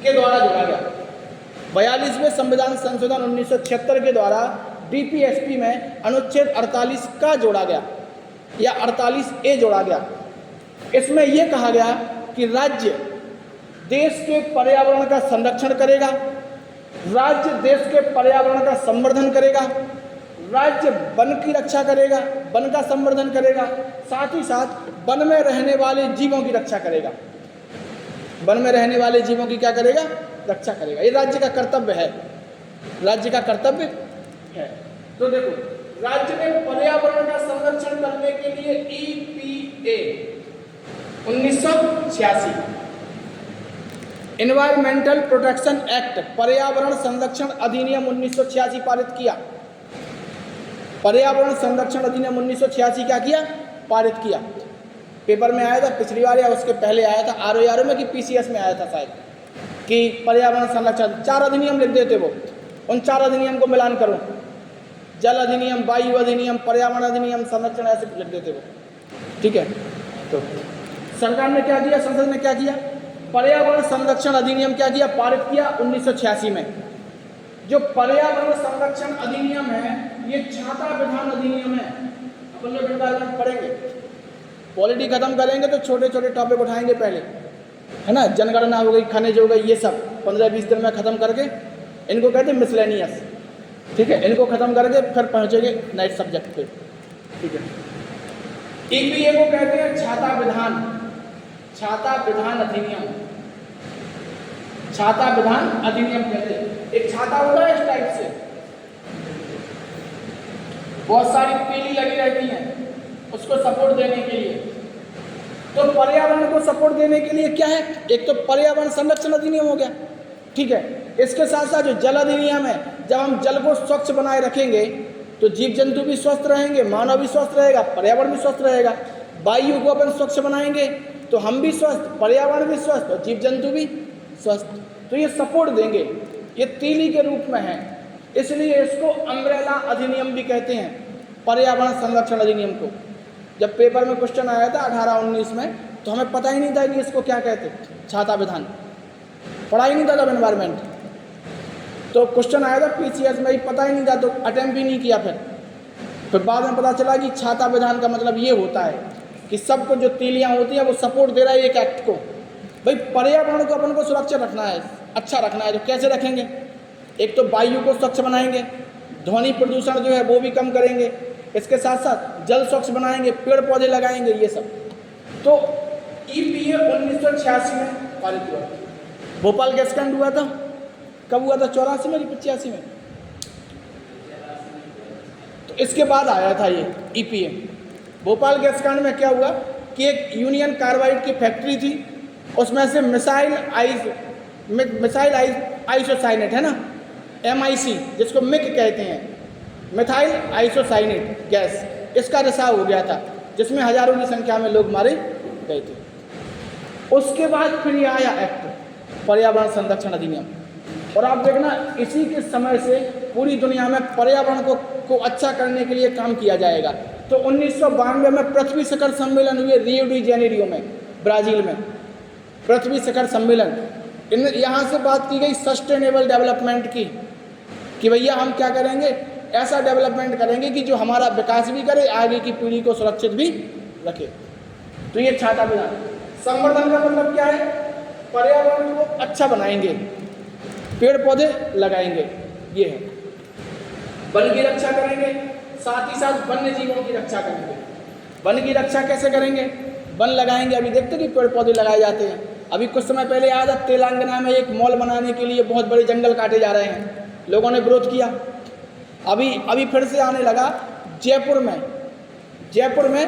के द्वारा जोड़ा गया। 42वें संविधान संशोधन 1976 के द्वारा डीपीएसपी में अनुच्छेद 48 का जोड़ा गया या 48A जोड़ा गया। इसमें यह कहा गया कि राज्य देश के पर्यावरण का संरक्षण करेगा, राज्य देश के पर्यावरण का संवर्धन करेगा, राज्य वन की रक्षा करेगा, वन का संवर्धन करेगा, साथ ही साथ वन में रहने वाले जीवों की रक्षा करेगा, वन में रहने वाले जीवों की क्या करेगा, रक्षा करेगा। ये राज्य का कर्तव्य है, राज्य का कर्तव्य है। तो देखो राज्य में पर्यावरण का संरक्षण करने के लिए EPA 1986 एनवायरमेंटल प्रोटेक्शन एक्ट, पर्यावरण संरक्षण अधिनियम 1986 पारित किया। पर्यावरण संरक्षण अधिनियम 1986 क्या किया, पारित किया। पेपर में आया था पिछली बार या उसके पहले आया था ROE में कि PCS में आया था शायद, कि पर्यावरण संरक्षण 4 अधिनियम लिख देते वो, उन 4 अधिनियम को मिलान करो, जल अधिनियम, वायु अधिनियम, पर्यावरण अधिनियम, संरक्षण, ऐसे लिख देते वो। ठीक है, तो सरकार ने क्या किया, संसद ने क्या किया, पर्यावरण संरक्षण अधिनियम क्या किया, पारित किया 1986 में। जो पर्यावरण संरक्षण अधिनियम है ये छाता विधान अधिनियम है। अपन लोग एनवायरमेंट पढ़ेंगे, पॉलिटी खत्म करेंगे तो छोटे छोटे टॉपिक उठाएंगे पहले, है ना, जनगणना हो गई, खनिज हो गई, ये सब 15-20 दिन में ख़त्म करके, इनको कहते हैं मिसलेनियस। ठीक है, इनको ख़त्म करके फिर पहुँचेंगे नेक्स्ट सब्जेक्ट पे। ठीक है, EPA को कहते हैं छाता विधान, छाता विधान अधिनियम, छाता विधान अधिनियम कहते हैं। एक छाता होता है इस टाइप से, बहुत सारी पीली लगी रहती हैं उसको सपोर्ट देने के लिए। तो पर्यावरण को सपोर्ट देने के लिए क्या है, एक तो पर्यावरण संरक्षण अधिनियम हो गया। ठीक है, इसके साथ साथ जो जल अधिनियम है, जब हम जल को स्वच्छ बनाए रखेंगे तो जीव जंतु भी स्वस्थ रहेंगे, मानव भी स्वस्थ रहेगा, पर्यावरण भी स्वस्थ रहेगा। वायु को अपन स्वच्छ बनाएंगे तो हम भी स्वस्थ, पर्यावरण भी स्वस्थ और जीव जंतु भी स्वस्थ। तो ये सपोर्ट देंगे, ये तीली के रूप में है, इसलिए इसको अम्ब्रेला अधिनियम भी कहते हैं, पर्यावरण संरक्षण अधिनियम को। जब पेपर में क्वेश्चन आया था 18-19 में तो हमें पता ही नहीं था कि इसको क्या कहते, छाता विधान, पढ़ा ही नहीं था तब एनवायरमेंट। तो क्वेश्चन आया था पीसीएस में, ही पता ही नहीं था तो अटेम्प्ट भी नहीं किया। फिर बाद में पता चला कि छाता विधान का मतलब ये होता है कि सबको जो तीलियाँ होती हैं वो सपोर्ट दे रहा है एक एक्ट को। भाई पर्यावरण को अपन को सुरक्षित रखना है, अच्छा रखना है, तो कैसे रखेंगे? एक तो वायु को स्वच्छ बनाएंगे, ध्वनि प्रदूषण जो है वो भी कम करेंगे, इसके साथ साथ जल स्वच्छ बनाएंगे, पेड़ पौधे लगाएंगे, ये सब। तो ईपीए 1986 में पारित हुआ। भोपाल गैस कांड हुआ था, कब हुआ था? 84 में, 85 में। तो इसके बाद आया था ये ईपीए। भोपाल गैस कांड में क्या हुआ कि एक यूनियन कार्बाइड की फैक्ट्री थी, उसमें से मिसाइल आइसोसाइनेट है ना, MIC, जिसको मिक कहते हैं, मिथाइल आइसोसाइनेट गैस, इसका रिसाव हो गया था, जिसमें हजारों की संख्या में लोग मारे गए थे। उसके बाद फिर ये आया एक्ट पर्यावरण संरक्षण अधिनियम, और आप देखना इसी के समय से पूरी दुनिया में पर्यावरण को अच्छा करने के लिए काम किया जाएगा। तो 1992 में पृथ्वी शिखर सम्मेलन हुए रियो डी जेनेरियो में, ब्राज़ील में, पृथ्वी शिखर सम्मेलन। यहाँ से बात की गई सस्टेनेबल डेवलपमेंट की, कि भैया हम क्या करेंगे, ऐसा डेवलपमेंट करेंगे कि जो हमारा विकास भी करे, आगे की पीढ़ी को सुरक्षित भी रखे। तो ये छाता विधान। संवर्धन का मतलब क्या है? पर्यावरण को अच्छा बनाएंगे, पेड़ पौधे लगाएंगे, ये है। वन की रक्षा करेंगे, साथ ही साथ वन्य जीवों की रक्षा करेंगे। वन की रक्षा कैसे करेंगे? वन लगाएंगे, अभी देखते कि पेड़ पौधे लगाए जाते हैं। अभी कुछ समय पहले आया था तेलंगाना में एक मॉल बनाने के लिए बहुत बड़े जंगल काटे जा रहे हैं, लोगों ने विरोध किया। अभी फिर से आने लगा जयपुर में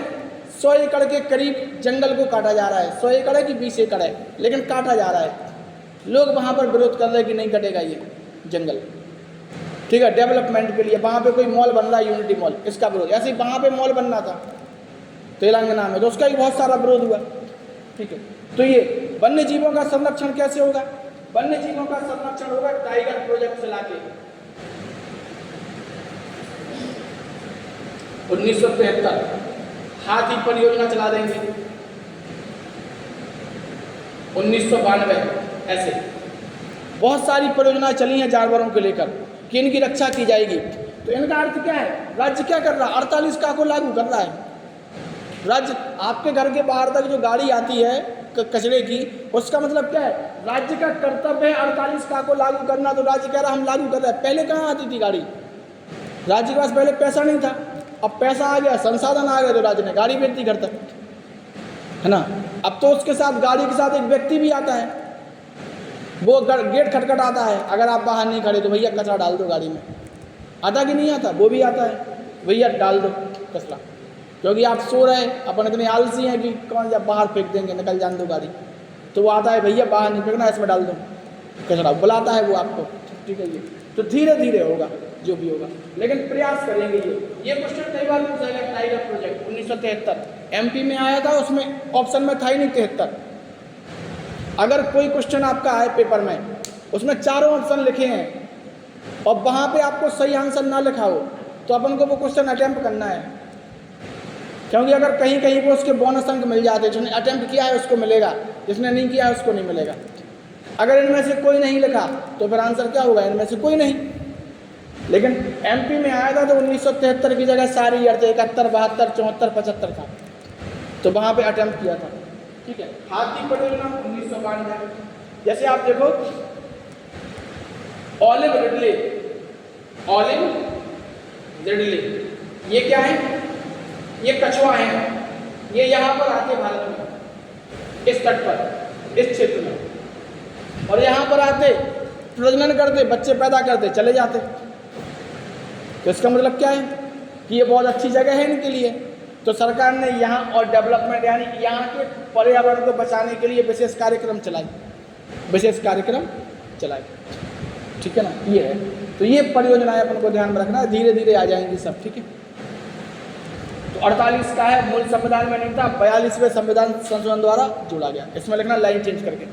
100 एकड़ के करीब जंगल को काटा जा रहा है। 100 एकड़ है कि 20 एकड़ है, लेकिन काटा जा रहा है। लोग वहाँ पर विरोध कर रहे हैं कि नहीं कटेगा ये जंगल, ठीक है, डेवलपमेंट के लिए। वहाँ पे कोई मॉल बन रहा है, यूनिटी मॉल, इसका विरोध। ऐसे ही वहाँ पे मॉल बनना था तेलंगाना में, तो उसका भी बहुत सारा विरोध हुआ, ठीक है। तो ये वन्य जीवों का संरक्षण कैसे होगा? वन्य जीवों का संरक्षण होगा टाइगर प्रोजेक्ट चला के। 1973 हाथी परियोजना चला देंगे, 1992 ऐसे बहुत सारी परियोजनाएं चली हैं जानवरों को लेकर कि इनकी रक्षा की जाएगी। तो इनका अर्थ क्या है? राज्य क्या कर रहा है? 48 का को लागू कर रहा है। राज्य आपके घर के बाहर तक जो गाड़ी आती है कचरे की, उसका मतलब क्या है? राज्य का कर्तव्य है 48 का को लागू करना। तो राज्य कह रहा हम लागू कर रहे हैं। पहले कहाँ आती थी गाड़ी? राज्य के पास पहले पैसा नहीं था, अब पैसा आ गया, संसाधन आ गए, तो राज्य ने गाड़ी भेज दी घर तक, है ना। अब तो उसके साथ गाड़ी के साथ एक व्यक्ति भी आता है, वो गेट खटखटाता है, अगर आप बाहर नहीं खड़े तो भैया कचरा डाल दो गाड़ी में। आता कि नहीं आता? वो भी आता है, भैया डाल दो कचरा, क्योंकि आप सो रहे, अपन इतने आलसी हैं कि कौन जब बाहर फेंक देंगे, निकल जान दो गाड़ी। तो वो आता है, भैया बाहर नहीं फेंकना, इसमें डाल दो कचरा, बुलाता है वो आपको, ठीक है। ये तो धीरे धीरे होगा जो भी होगा, लेकिन प्रयास करेंगे। ये क्वेश्चन कई बार पूछा गया। टाइगर प्रोजेक्ट 1973 MP में आया था, उसमें ऑप्शन में था ही नहीं 73। अगर कोई क्वेश्चन आपका आए पेपर में, उसमें चारों ऑप्शन लिखे हैं और वहाँ पे आपको सही आंसर ना लिखा हो, तो अपन को वो क्वेश्चन अटेम्प्ट करना है, क्योंकि अगर कहीं कहीं पर उसके बोनस अंक मिल जाते, जिसने अटेम्प्ट किया है उसको मिलेगा, जिसने नहीं किया है उसको नहीं मिलेगा। अगर इनमें से कोई नहीं लिखा तो फिर आंसर क्या होगा? इनमें से कोई नहीं। लेकिन MP में आया था तो 1973 की जगह सारी अर्थ 71, 72, 74, 75 था, तो वहाँ पे अटेम्प्ट किया था, ठीक है। हाथी परियोजना 1992। जैसे आप देखो ऑलिव रिडले, ये क्या है? ये कछुआ है, ये यहाँ पर आते भारत में, इस तट पर, इस क्षेत्र में, और यहाँ पर आते प्रजनन करते, बच्चे पैदा करते, चले जाते। तो इसका मतलब क्या है कि ये बहुत अच्छी जगह है इनके लिए। तो सरकार ने यहाँ और डेवलपमेंट यानी यहाँ के पर्यावरण को बचाने के लिए विशेष कार्यक्रम चलाए, ठीक है ना। ये है, तो ये परियोजनाएं अपन को ध्यान में रखना है, धीरे धीरे आ जाएंगी सब, ठीक है। तो 48 का है, मूल संविधान में नहीं था, 42वें संविधान संशोधन द्वारा जोड़ा गया। इसमें लिखना लाइन चेंज करके,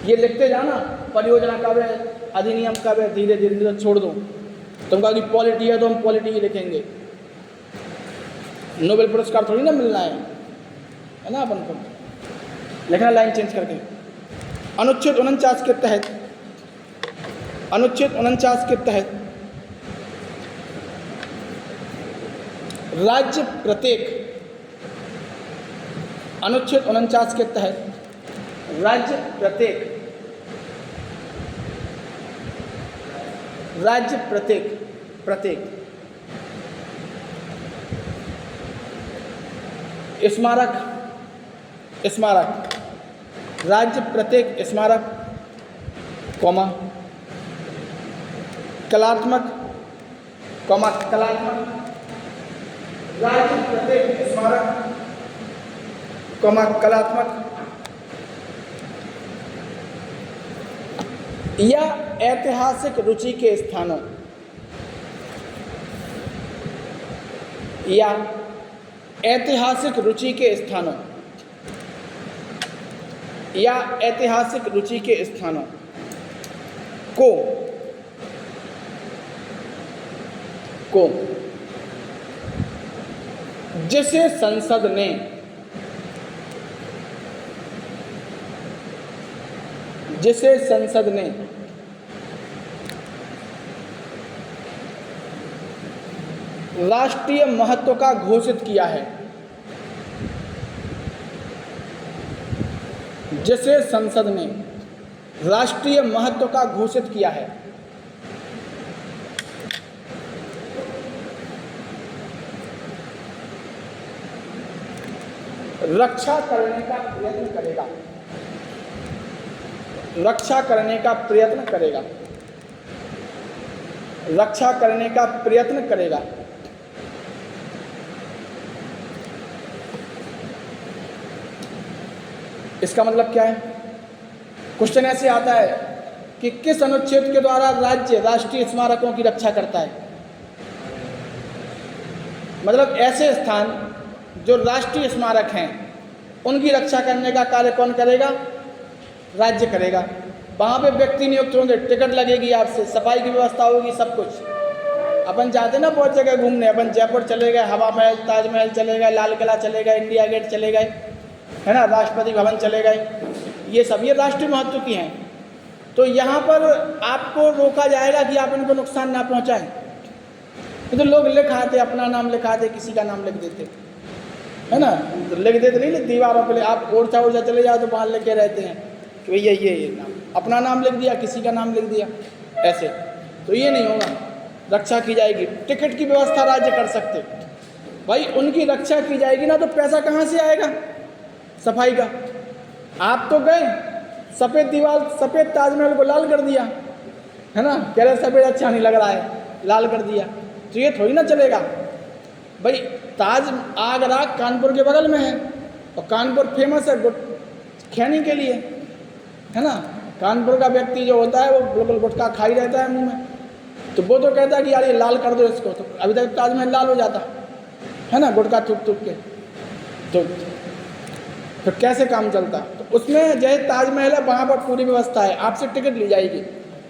ये लिखते जाना परियोजना कब है, अधिनियम कब है, धीरे धीरे छोड़ दो। तुम कहा कि पॉलिटी है तो हम पॉलिटी ही लिखेंगे, नोबेल पुरस्कार थोड़ी ना मिलना है ना अपन को। लिखना लाइन चेंज करके। अनुच्छेद 49 के तहत अनुच्छेद 49 के तहत राज्य प्रत्येक, अनुच्छेद 49 के तहत राज्य प्रत्येक स्मारक राज्य प्रत्येक स्मारक, कलात्मक राज्य प्रत्येक स्मारक, कलात्मक या ऐतिहासिक रुचि के स्थानों, को जिसे संसद ने राष्ट्रीय महत्व का घोषित किया है, जिसे संसद ने राष्ट्रीय महत्व का घोषित किया है। रक्षा करने का प्रयत्न करेगा। इसका मतलब क्या है? क्वेश्चन ऐसे आता है कि किस अनुच्छेद के द्वारा राज्य राष्ट्रीय स्मारकों की रक्षा करता है? मतलब ऐसे स्थान जो राष्ट्रीय स्मारक हैं उनकी रक्षा करने का कार्य कौन करेगा? राज्य करेगा। वहाँ पे व्यक्ति नियुक्त होंगे, टिकट लगेगी, आपसे सफाई की व्यवस्था होगी, सब कुछ। अपन जाते ना बहुत जगह घूमने, अपन जयपुर चले गए, हवा महल, ताजमहल चले गए, लाल किला चले गए, इंडिया गेट चले गए, है ना, राष्ट्रपति भवन चले गए, ये सब ये राष्ट्रीय महत्व की हैं। तो यहाँ पर आपको रोका जाएगा कि आप इनको नुकसान ना पहुँचाएं। तो लोग लिखाते, अपना नाम लिखाते, किसी का नाम लिख देते, है ना, तो लिख देते नहीं दीवारों पे। आप ओरछा चले जाओ तो वहाँ लिखे रहते हैं कि भैया ये नाम, अपना नाम लिख दिया, किसी का नाम लिख दिया, ऐसे। तो ये नहीं होगा, रक्षा की जाएगी। टिकट की व्यवस्था राज्य कर सकते, भाई उनकी रक्षा की जाएगी ना, तो पैसा कहाँ से आएगा सफाई का? आप तो गए, सफ़ेद दीवार, सफ़ेद ताजमहल को लाल कर दिया, है ना, कह रहे सफ़ेद अच्छा नहीं लग रहा है, लाल कर दिया, तो ये थोड़ी ना चलेगा भाई। ताज आगरा कानपुर के बगल में है, और कानपुर फेमस है खैनी के लिए, है ना। कानपुर का व्यक्ति जो होता है वो बिल्कुल गुटखा खा ही रहता है मुंह में, तो वो तो कहता है कि यार ये लाल कर दो इसको, तो अभी तक ताजमहल लाल हो जाता है ना, गुटखा थूक के, तो फिर कैसे काम चलता? तो उसमें जो ताजमहल है वहाँ पर पूरी व्यवस्था है, आपसे टिकट ली जाएगी,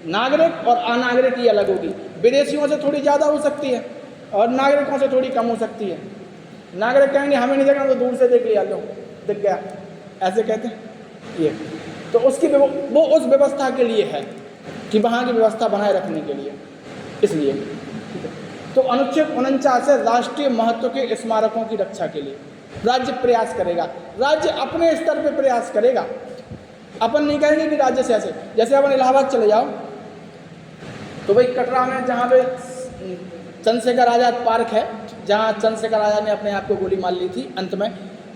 नागरिक और अनागरिक की अलग होगी। विदेशियों से थोड़ी ज़्यादा हो सकती है और नागरिकों से थोड़ी कम हो सकती है। नागरिक कहेंगे हमें नहीं देखना, तो दूर से देख लिया, लो दिख गया, ऐसे कहते हैं ये। तो उसकी वो उस व्यवस्था के लिए है कि वहाँ की व्यवस्था बनाए रखने के लिए, इसलिए। तो अनुच्छेद 49 है राष्ट्रीय महत्व के स्मारकों की रक्षा के लिए राज्य प्रयास करेगा। राज्य अपने स्तर पे प्रयास करेगा, अपन नहीं कहेंगे कि राज्य से ऐसे। जैसे अपन इलाहाबाद चले जाओ तो भाई कटरा में जहाँ पे चंद्रशेखर आज़ाद पार्क है, जहाँ चंद्रशेखर आज़ाद ने अपने आप को गोली मार ली थी अंत में,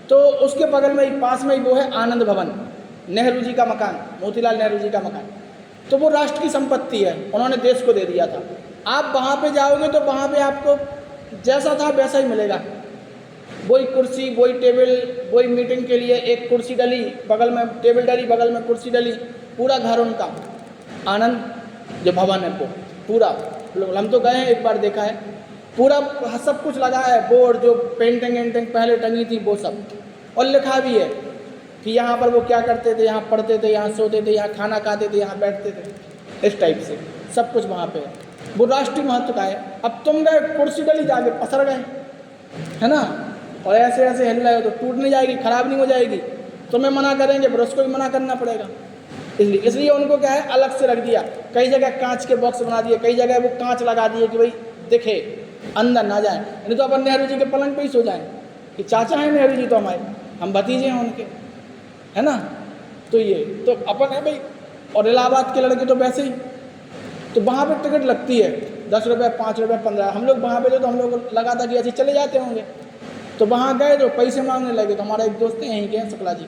तो उसके बगल में ही पास में ही वो है आनंद भवन, नेहरू जी का मकान, मोतीलाल नेहरू जी का मकान। तो वो राष्ट्र की संपत्ति है, उन्होंने देश को दे दिया था। आप वहाँ पे जाओगे तो वहाँ पे आपको जैसा था वैसा ही मिलेगा, वही कुर्सी, वही टेबल, वही मीटिंग के लिए एक कुर्सी डली, बगल में टेबल डली, बगल में कुर्सी डली, पूरा घर उनका। आनंद जो भवन है वो पूरा, हम तो गए हैं, एक बार देखा है, पूरा सब कुछ लगा है, बोर्ड जो पेंटिंग पहले टंगी थी वो सब, और लिखा भी है कि यहाँ पर वो क्या करते थे, यहाँ पढ़ते थे, यहाँ सोते थे, यहाँ खाना खाते थे, यहाँ बैठते थे, इस टाइप से सब कुछ वहाँ पे है। वो राष्ट्रीय महत्व का है। अब तुम गए कुर्सी डली, जाके पसर गए, है ना, और ऐसे ऐसे हिल रहे हो तो टूट नहीं जाएगी, खराब नहीं हो जाएगी, तुम्हें मना करेंगे फिर उसको भी मना करना पड़ेगा, इसलिए उनको क्या है अलग से रख दिया। कई जगह कांच के बॉक्स बना दिए, कई जगह वो कांच लगा दिए कि भाई दिखे, अंदर ना जाए। नहीं तो अपन नेहरू जी के पलंग पे ही सो जाएं कि चाचा हैं नेहरू जी तो हमारे, हम भतीजे हैं उनके, है ना। तो ये तो अपन है भाई। और इलाहाबाद के लड़के तो वैसे ही, तो वहाँ पे टिकट लगती है 10 रुपये, 5 रुपये, 15। हम लोग वहाँ पे जो, तो हम लोग लगा था कि ऐसे चले जाते होंगे। तो वहाँ गए तो पैसे मांगने लगे। तो हमारा एक दोस्त है यहीं के हैं, शुक्ला जी,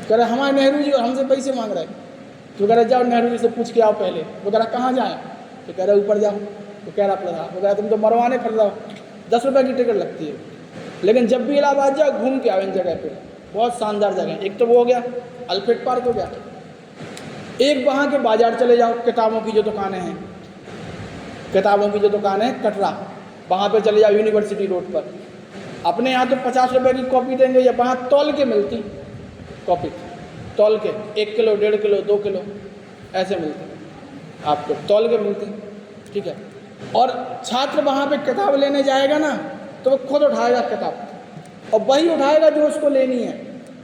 कह रहे हमारे नेहरू जी और हमसे पैसे मांग रहे। तो कह रहे जाओ नेहरू जी से पूछ के आओ पहले। वो कह रहा कहाँ जाएँ? तो कह रहे ऊपर जाओ। तो कह रहा पड़ा, वो कह रहा तुम तो मरवाने फिर रहो, 10 रुपये की टिकट लगती है। लेकिन जब भी इलाहाबाद जाओ घूम के आओ इन जगह पे, बहुत शानदार जगह। एक तो वो हो गया अल्फ्रेड पार्क हो गया, एक वहाँ के बाज़ार चले जाओ, किताबों की जो दुकानें हैं, किताबों की जो दुकान है कटरा, वहाँ पे चले जाओ यूनिवर्सिटी रोड पर। अपने यहाँ तो 50 रुपये की कॉपी देंगे, या वहाँ तौल के मिलती कॉपी, तौल के 1 किलो, 1.5 किलो, 2 किलो ऐसे मिलते आपको, तौल के मिलते, ठीक है। और छात्र वहाँ पे किताब लेने जाएगा ना, तो वो खुद उठाएगा किताब, और वही उठाएगा जो उसको लेनी है,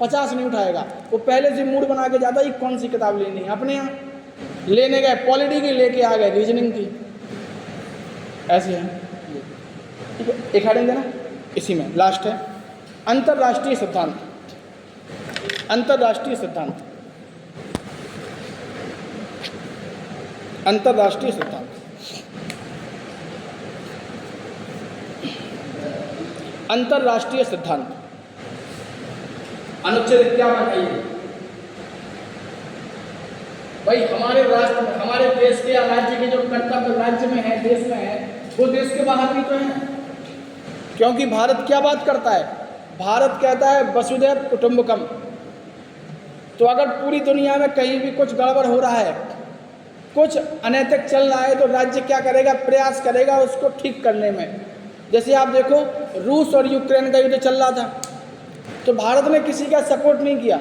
50 नहीं उठाएगा। वो पहले से मूड बना के जाता है कि कौन सी किताब लेनी है। अपने यहाँ लेने गए पॉलिटी की, लेके आ गए रीजनिंग की, ऐसे है, ठीक है। एक हेडिंग देना, इसी में लास्ट है अंतर्राष्ट्रीय सिद्धांत। अंतर्राष्ट्रीय सिद्धांत, अंतर्राष्ट्रीय सिद्धांत, अंतर्राष्ट्रीय सिद्धांत। अनुच्छेद क्या बताइए भाई? हमारे राष्ट्र में, हमारे देश के या राज्य के जो कर्तव्य राज्य में है, देश में है, वो देश के बाहर भी तो है। क्योंकि भारत क्या बात करता है? भारत कहता है वसुधैव कुटुंबकम। तो अगर पूरी दुनिया में कहीं भी कुछ गड़बड़ हो रहा है, कुछ अनैतिक चल रहा है, तो राज्य क्या करेगा? प्रयास करेगा उसको ठीक करने में। जैसे आप देखो रूस और यूक्रेन का युद्ध चल रहा था, तो भारत ने किसी का सपोर्ट नहीं किया,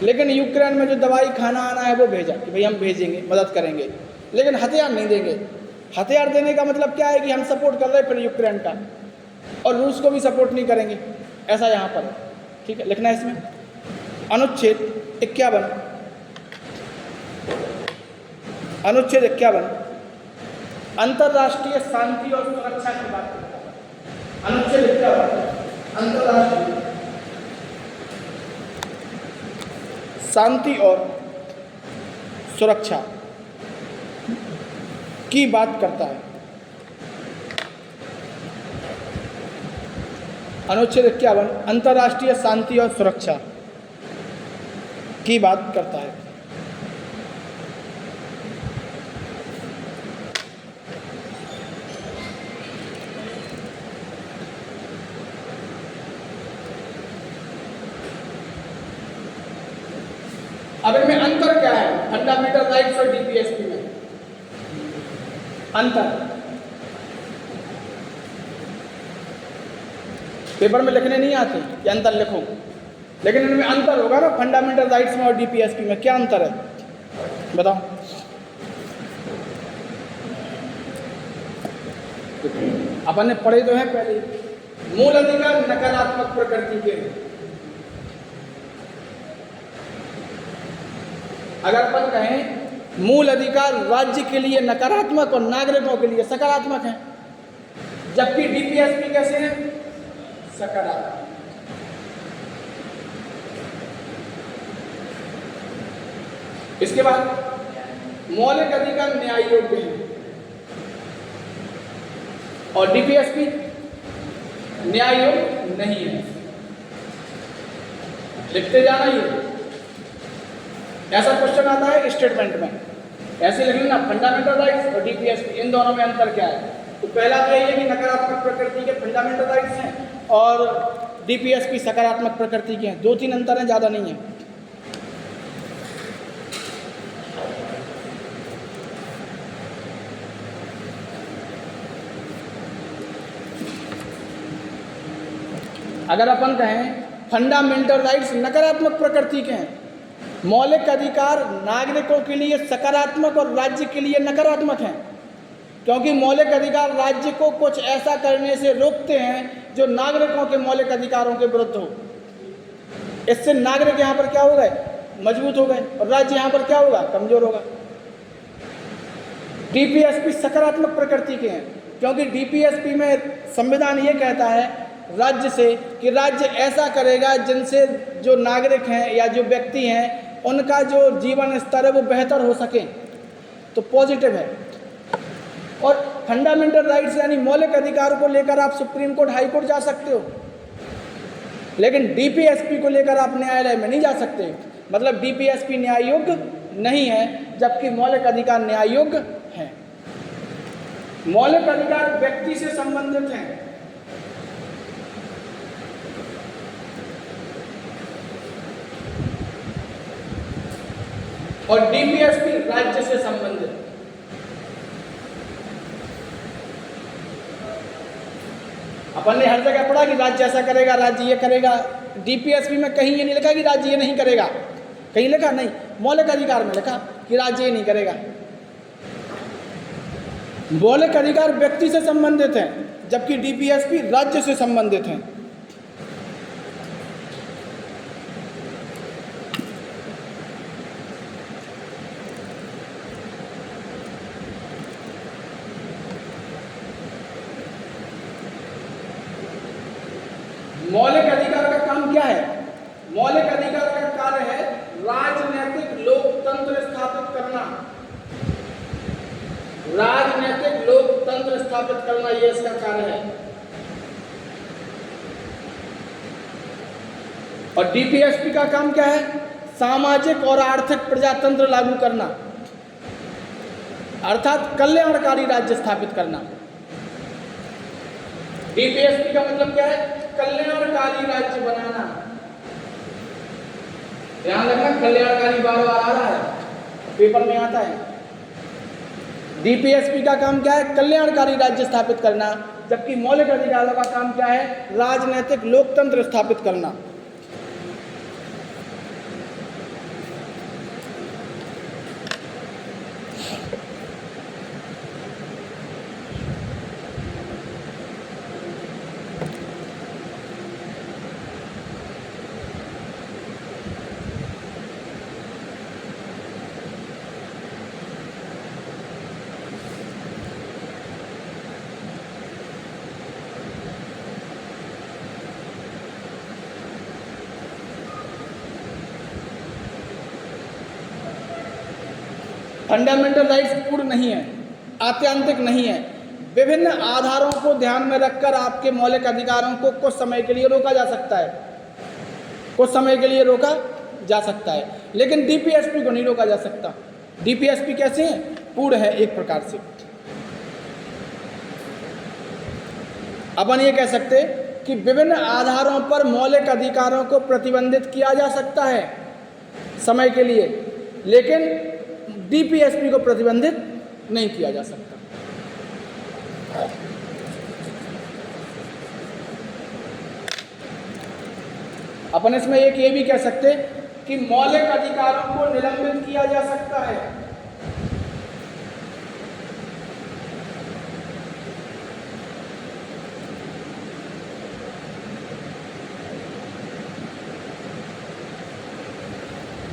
लेकिन यूक्रेन में जो दवाई खाना आना है वो भेजा कि भाई हम भेजेंगे, मदद करेंगे, लेकिन हथियार नहीं देंगे। हथियार देने का मतलब क्या है कि हम सपोर्ट कर रहे हैं फिर यूक्रेन का, और रूस को भी सपोर्ट नहीं करेंगे, ऐसा यहाँ पर, ठीक है। लिखना है इसमें अनुच्छेद 51, अनुच्छेद 51 अंतर्राष्ट्रीय शांति और सुरक्षा की बात करता है। अनुच्छेद 51 अंतर्राष्ट्रीय शांति और सुरक्षा की बात करता है। अनुच्छेद 51 अंतर्राष्ट्रीय शांति और सुरक्षा की बात करता है। अब इनमें अंतर क्या है? फंडामेंटल राइट्स और डीपीएसपी में अंतर, पेपर में लिखने नहीं आते कि अंतर लिखो, लेकिन इनमें अंतर होगा ना, फंडामेंटल राइट्स में और डीपीएसपी में। क्या अंतर है बताओ? अपन ने पढ़े तो हैं पहले, मूल अधिकार नकारात्मक प्रकृति के हैं। अगर अपन कहें मूल अधिकार राज्य के लिए नकारात्मक और नागरिकों के लिए सकारात्मक है, जबकि डीपीएसपी कैसे है? सकारात्मक। इसके बाद मौलिक अधिकार न्याय योग्य है, और डीपीएसपी न्याय योग्य नहीं है। लिखते जाना ये, ऐसा क्वेश्चन आता है स्टेटमेंट में, ऐसे लिख लेना फंडामेंटल राइट्स और डीपीएसपी, इन दोनों में अंतर क्या है? तो पहला तो यही है कि नकारात्मक प्रकृति के फंडामेंटल राइट्स हैं और डीपीएसपी सकारात्मक प्रकृति के हैं। 2-3 अंतर हैं, ज़्यादा नहीं है। अगर अपन कहें फंडामेंटल राइट्स नकारात्मक प्रकृति के हैं, मौलिक अधिकार नागरिकों के लिए सकारात्मक और राज्य के लिए नकारात्मक हैं, क्योंकि मौलिक अधिकार राज्य को कुछ ऐसा करने से रोकते हैं जो नागरिकों के मौलिक अधिकारों के विरुद्ध हो। इससे नागरिक यहाँ पर क्या हो गए? मजबूत हो गए और राज्य यहाँ पर क्या होगा, कमजोर होगा। डीपीएसपी सकारात्मक प्रकृति के हैं, क्योंकि डीपीएसपी में संविधान ये कहता है राज्य से कि राज्य ऐसा करेगा जिनसे जो नागरिक हैं या जो व्यक्ति हैं उनका जो जीवन स्तर है वो बेहतर हो सके, तो पॉजिटिव है। और फंडामेंटल राइट्स यानी मौलिक अधिकारों को लेकर आप सुप्रीम कोर्ट, हाई कोर्ट जा सकते हो, लेकिन डीपीएसपी को लेकर आप न्यायालय में नहीं जा सकते। मतलब डीपीएसपी न्याय योग्य नहीं है, जबकि मौलिक अधिकार न्याय योग्य हैं। मौलिक अधिकार व्यक्ति से संबंधित हैं, और डीपीएसपी राज्य से संबंधित। अपन ने हर जगह पढ़ा कि राज्य ऐसा करेगा, राज्य ये करेगा। डीपीएसपी में कहीं ये नहीं लिखा कि राज्य ये नहीं करेगा, कहीं लिखा नहीं, मौलिक अधिकार में लिखा कि राज्य ये नहीं करेगा। मौलिक अधिकार व्यक्ति से संबंधित हैं, जबकि डीपीएसपी राज्य से संबंधित हैं। मौलिक अधिकार का काम क्या है? मौलिक अधिकार का कार्य है राजनीतिक लोकतंत्र स्थापित करना। राजनीतिक लोकतंत्र स्थापित करना, यह इसका कार्य है। और डीपीएसपी का काम क्या है? सामाजिक और आर्थिक प्रजातंत्र लागू करना, अर्थात कल्याणकारी राज्य स्थापित करना। डीपीएसपी का मतलब क्या है? कल्याणकारी राज्य बनाना। ध्यान रखना, कल्याणकारी बार बार आ रहा है, पेपर में आता है। डीपीएसपी का काम क्या है? कल्याणकारी राज्य स्थापित करना, जबकि मौलिक अधिकारों का काम क्या है? राजनीतिक लोकतंत्र स्थापित करना। फंडामेंटल राइट्स पूर्ण नहीं है, आत्यंतिक नहीं है। विभिन्न आधारों को ध्यान में रखकर आपके मौलिक अधिकारों को कुछ समय के लिए रोका जा सकता है, कुछ समय के लिए रोका जा सकता है, लेकिन डीपीएसपी को नहीं रोका जा सकता। डीपीएसपी कैसे है? पूर्ण है एक प्रकार से। अपन ये कह सकते कि विभिन्न आधारों पर मौलिक अधिकारों को प्रतिबंधित किया जा सकता है समय के लिए, लेकिन डीपीएसपी को प्रतिबंधित नहीं किया जा सकता। अपन इसमें एक ये भी कह सकते कि मौलिक अधिकारों को निलंबित किया जा सकता है।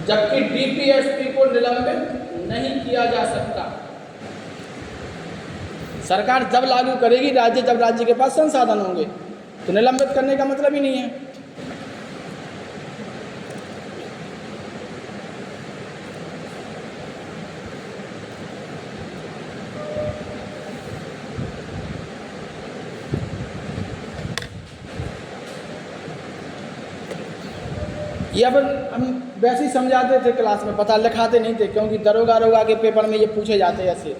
जबकि डीपीएसपी को निलंबित नहीं किया जा सकता। सरकार जब लागू करेगी, राज्य जब राज्य के पास संसाधन होंगे, तो निलंबित करने का मतलब ही नहीं है। ये अब हम वैसे ही समझाते थे क्लास में, पता लिखाते नहीं थे, क्योंकि दरोगा के पेपर में ये पूछे जाते हैं ऐसे,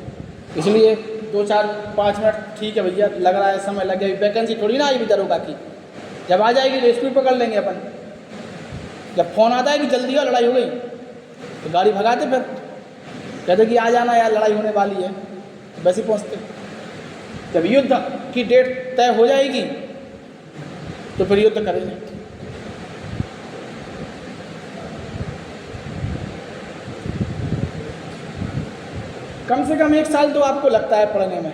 इसलिए 2-4-5 मिनट ठीक है भैया, लग रहा है समय लग गया, वैकेंसी थोड़ी ना आएगी दरोगा की। जब आ जाएगी तो स्पीड पकड़ लेंगे अपन। जब फ़ोन आता है कि जल्दी हो, लड़ाई हो गई, तो गाड़ी भगाते, फिर कहते कि आ जाना यार, लड़ाई होने वाली है, वैसे ही पहुँचते। जब युद्ध की डेट तय हो जाएगी तो फिर युद्ध करेंगे। कम से कम 1 साल तो आपको लगता है पढ़ने में,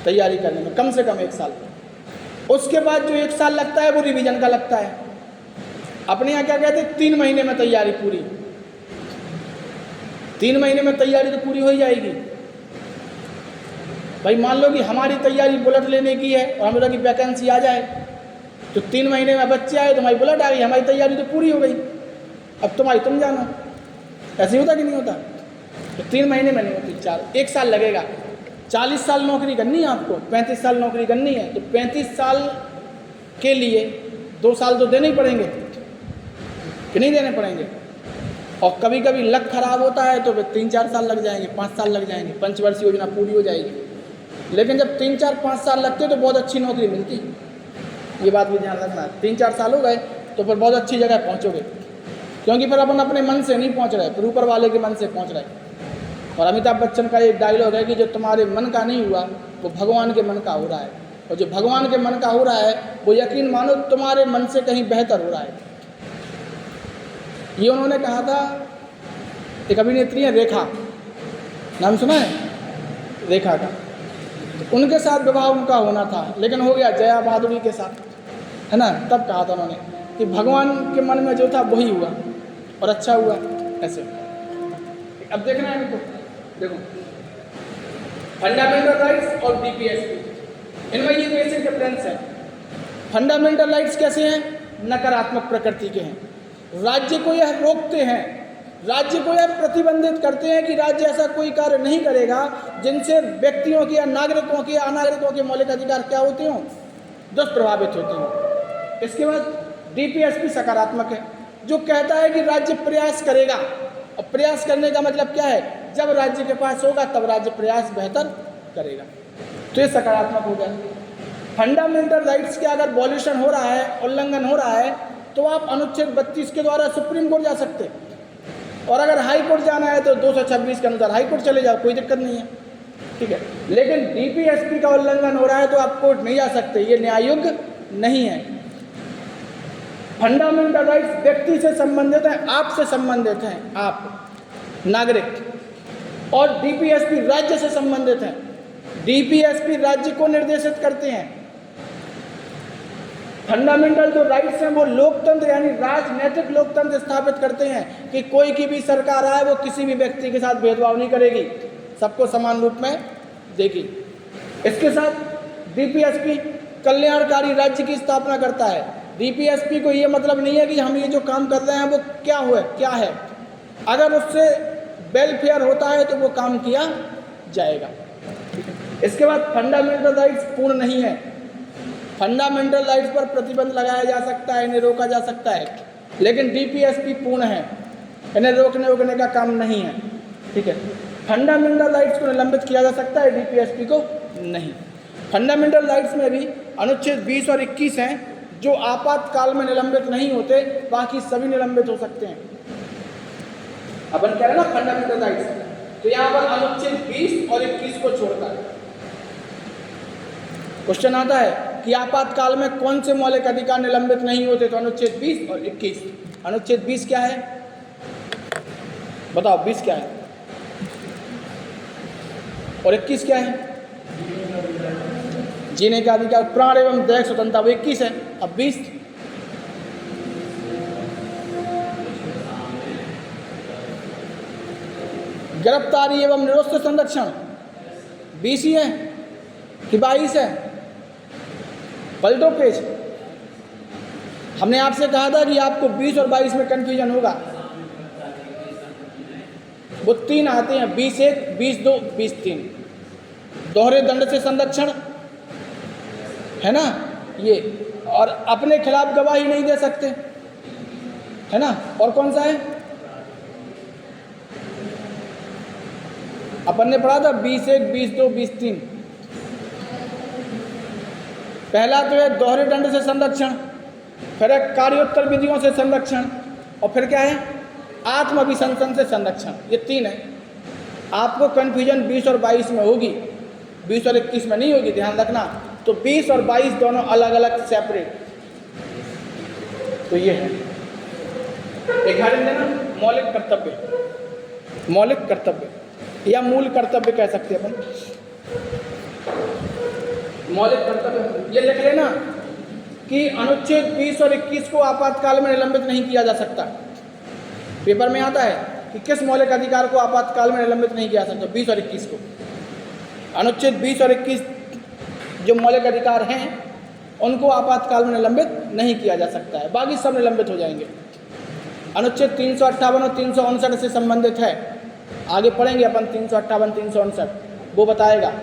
तैयारी करने में, कम से कम 1 साल। उसके बाद जो 1 साल लगता है वो रिवीजन का लगता है। अपने यहाँ क्या कहते हैं, 3 महीने में तैयारी पूरी। 3 महीने में तैयारी तो पूरी हो ही जाएगी। भाई मान लो कि हमारी तैयारी बुलेट लेने की है और हमें लगा कि वैकेंसी आ जाए, तो 3 महीने में बच्चे आए तो हमारी बुलेट आ गई, हमारी तैयारी तो पूरी हो गई। अब तुम जानो, ऐसे होता कि नहीं होता? तो 3 महीने में नहीं होती, 1 साल लगेगा। 40 साल नौकरी करनी है आपको, 35 साल नौकरी करनी है, तो 35 साल के लिए 2 साल तो देने ही पड़ेंगे कि नहीं देने पड़ेंगे। और कभी कभी लक खराब होता है तो फिर 3-4 साल लग जाएंगे, 5 साल लग जाएंगे, पंचवर्षीय योजना पूरी हो जाएगी। लेकिन जब 3-4-5 साल लगते तो बहुत अच्छी नौकरी मिलती। ये बात भी ध्यान रखना, 3-4 साल हो गए तो फिर बहुत अच्छी जगह पहुँचोगे, क्योंकि फिर अपन अपने मन से नहीं पहुँच रहे, फिर ऊपर वाले के मन से पहुँच रहे। और अमिताभ बच्चन का एक डायलॉग है कि जो तुम्हारे मन का नहीं हुआ वो भगवान के मन का हो रहा है, और जो भगवान के मन का हो रहा है वो यकीन मानो तुम्हारे मन से कहीं बेहतर हो रहा है। ये उन्होंने कहा था, एक अभिनेत्री है रेखा, नाम सुना है रेखा का? उनके साथ विवाह उनका होना था, लेकिन हो गया जया बहादुरी के साथ, है ना। तब कहा था उन्होंने कि भगवान के मन में जो था वही हुआ और अच्छा हुआ। ऐसे अब देखना है इनको, देखो फंडामेंटल राइट्स और डीपीएसपी, इनमें ये बेसिक डिफरेंस है। फंडामेंटल राइट्स कैसे हैं? नकारात्मक प्रकृति के हैं। राज्य को यह रोकते हैं, राज्य को यह प्रतिबंधित करते हैं कि राज्य ऐसा कोई कार्य नहीं करेगा जिनसे व्यक्तियों के या नागरिकों के या अनागरिकों के मौलिक अधिकार क्या होते हों, दुष्प्रभावित होते हों। इसके बाद डीपीएसपी सकारात्मक है, जो कहता है कि राज्य प्रयास करेगा, और प्रयास करने का मतलब क्या है? जब राज्य के पास होगा तब राज्य प्रयास बेहतर करेगा, तो ये सकारात्मक हो गया। फंडामेंटल राइट्स के अगर वॉल्यूशन हो रहा है, उल्लंघन हो रहा है, तो आप अनुच्छेद 32 के द्वारा सुप्रीम कोर्ट जा सकते हैं, और अगर हाई कोर्ट जाना है तो 226 के अनुसार हाई कोर्ट चले जाओ, कोई दिक्कत नहीं है, ठीक है। लेकिन डीपीएसपी का उल्लंघन हो रहा है तो आप कोर्ट नहीं जा सकते, ये न्याय योग्य नहीं है। फंडामेंटल राइट्स व्यक्ति से संबंधित हैं, आपसे संबंधित हैं, आप नागरिक, और डीपीएसपी राज्य से संबंधित हैं। डीपीएसपी राज्य को निर्देशित करते हैं। फंडामेंटल जो राइट्स हैं वो लोकतंत्र यानी राजनीतिक लोकतंत्र स्थापित करते हैं कि कोई की भी सरकार आए वो किसी भी व्यक्ति के साथ भेदभाव नहीं करेगी, सबको समान रूप में देगी। इसके साथ डीपीएसपी कल्याणकारी राज्य की स्थापना करता है। डीपीएसपी को ये मतलब नहीं है कि हम ये जो काम कर रहे हैं वो क्या है, अगर उससे वेलफेयर होता है तो वो काम किया जाएगा। इसके बाद फंडामेंटल राइट्स पूर्ण नहीं है। फंडामेंटल राइट्स पर प्रतिबंध लगाया जा सकता है, इन्हें रोका जा सकता है, लेकिन डीपीएसपी पूर्ण है, इन्हें रोकने का काम नहीं है, ठीक है। फंडामेंटल राइट्स को निलंबित किया जा सकता है, डीपीएसपी को नहीं। फंडामेंटल राइट्स में भी अनुच्छेद 20 और 21 हैं जो आपातकाल में निलंबित नहीं होते, बाकी सभी निलंबित हो सकते हैं। अपन कह रहे हैं ना फंडामेंटल राइट्स, तो यहाँ पर अनुच्छेद 20 और 21 को छोड़कर क्वेश्चन आता है कि आपातकाल में कौन से मौलिक अधिकार निलंबित नहीं होते, तो अनुच्छेद 20 और 21। अनुच्छेद 20 क्या है बताओ? 20 क्या है और 21 क्या है? जीने का अधिकार, प्राण एवं दैहिक स्वतंत्रता, वो 21 है। अब 20 गिरफ्तारी एवं निरुस्त संरक्षण, 20 ही है कि 22 है? पलटो पेज। हमने आपसे कहा था कि आपको 20 और 22 में कंफ्यूजन होगा, वो 3 आते हैं, 20(1), 20(2), 20(3). दोहरे दंड से संरक्षण है ना ये, और अपने खिलाफ गवाही नहीं दे सकते, है ना। और कौन सा है? अपन ने पढ़ा था 20(1), 20(2), 20(3). पहला तो है दोहरे दंड से संरक्षण, फिर है कार्योत्तर विधियों से संरक्षण, और फिर क्या है? आत्माभिशंसन से संरक्षण। ये 3 है। आपको कन्फ्यूजन 20 और 22 में होगी, 20 और 21 में नहीं होगी, ध्यान रखना। तो 20 और 22 दोनों अलग अलग सेपरेट। तो ये है एक देना मौलिक कर्तव्य, मौलिक कर्तव्य या मूल कर्तव्य कह सकते हैं अपन। मौलिक कर्तव्य ये लिख लेना, कि अनुच्छेद 20 और 21 को आपातकाल में निलंबित नहीं किया जा सकता। पेपर में आता है कि किस मौलिक अधिकार को आपातकाल में निलंबित नहीं किया जा सकता, 20 और 21 को। अनुच्छेद 20 और 21 जो मौलिक अधिकार हैं उनको आपातकाल में निलंबित नहीं किया जा सकता है, बाकी सब निलंबित हो जाएंगे। अनुच्छेद 358 और 359 से संबंधित है, आगे पढ़ेंगे अपन 358 359, वो बताएगा।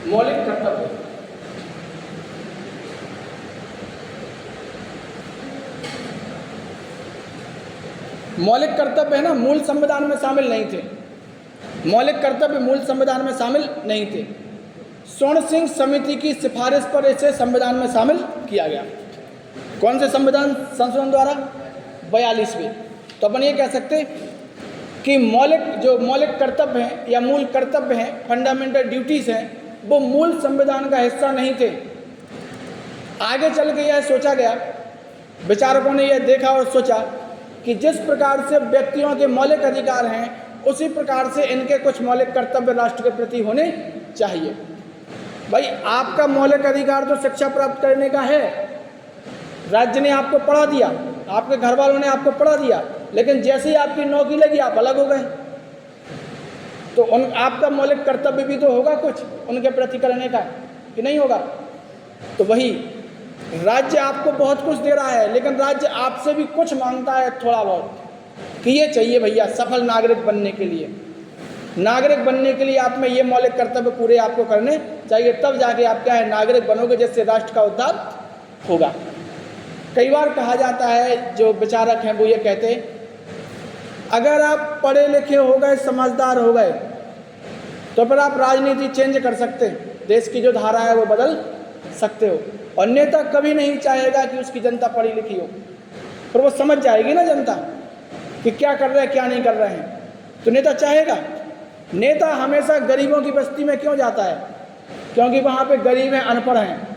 मौलिक कर्तव्य, मौलिक कर्तव्य है ना, मूल संविधान में शामिल नहीं थे। मौलिक कर्तव्य मूल संविधान में शामिल नहीं थे। स्वर्ण सिंह समिति की सिफारिश पर इसे संविधान में शामिल किया गया। कौन से संविधान संशोधन द्वारा? 42वें। तो अपन ये कह सकते कि मौलिक कर्तव्य हैं या मूल कर्तव्य हैं, फंडामेंटल ड्यूटीज़ हैं, वो मूल संविधान का हिस्सा नहीं थे। आगे चल के यह सोचा गया, विचारकों ने यह देखा और सोचा कि जिस प्रकार से व्यक्तियों के मौलिक अधिकार हैं उसी प्रकार से इनके कुछ मौलिक कर्तव्य राष्ट्र के प्रति होने चाहिए। भाई आपका मौलिक अधिकार तो शिक्षा प्राप्त करने का है, राज्य ने आपको पढ़ा दिया, आपके घर वालों ने आपको पढ़ा दिया, लेकिन जैसे ही आपकी नौकरी लगी आप अलग हो गए, तो आपका मौलिक कर्तव्य भी तो होगा कुछ उनके प्रति करने का, कि नहीं होगा? तो वही राज्य आपको बहुत कुछ दे रहा है, लेकिन राज्य आपसे भी कुछ मांगता है थोड़ा बहुत, कि ये चाहिए भैया सफल नागरिक बनने के लिए। नागरिक बनने के लिए आप में ये मौलिक कर्तव्य पूरे आपको करने चाहिए, तब जाके आप क्या है नागरिक बनोगे, जिससे राष्ट्र का उद्धार होगा। कई बार कहा जाता है, जो विचारक हैं वो ये कहते हैं, अगर आप पढ़े लिखे हो गए, समझदार हो गए, तो फिर आप राजनीति चेंज कर सकते हैं, देश की जो धारा है वो बदल सकते हो। और नेता कभी नहीं चाहेगा कि उसकी जनता पढ़ी लिखी हो, पर वो समझ जाएगी ना जनता कि क्या कर रहे हैं क्या नहीं कर रहे हैं, तो नेता चाहेगा। नेता हमेशा गरीबों की बस्ती में क्यों जाता है? क्योंकि वहाँ पे गरीब हैं, अनपढ़ हैं,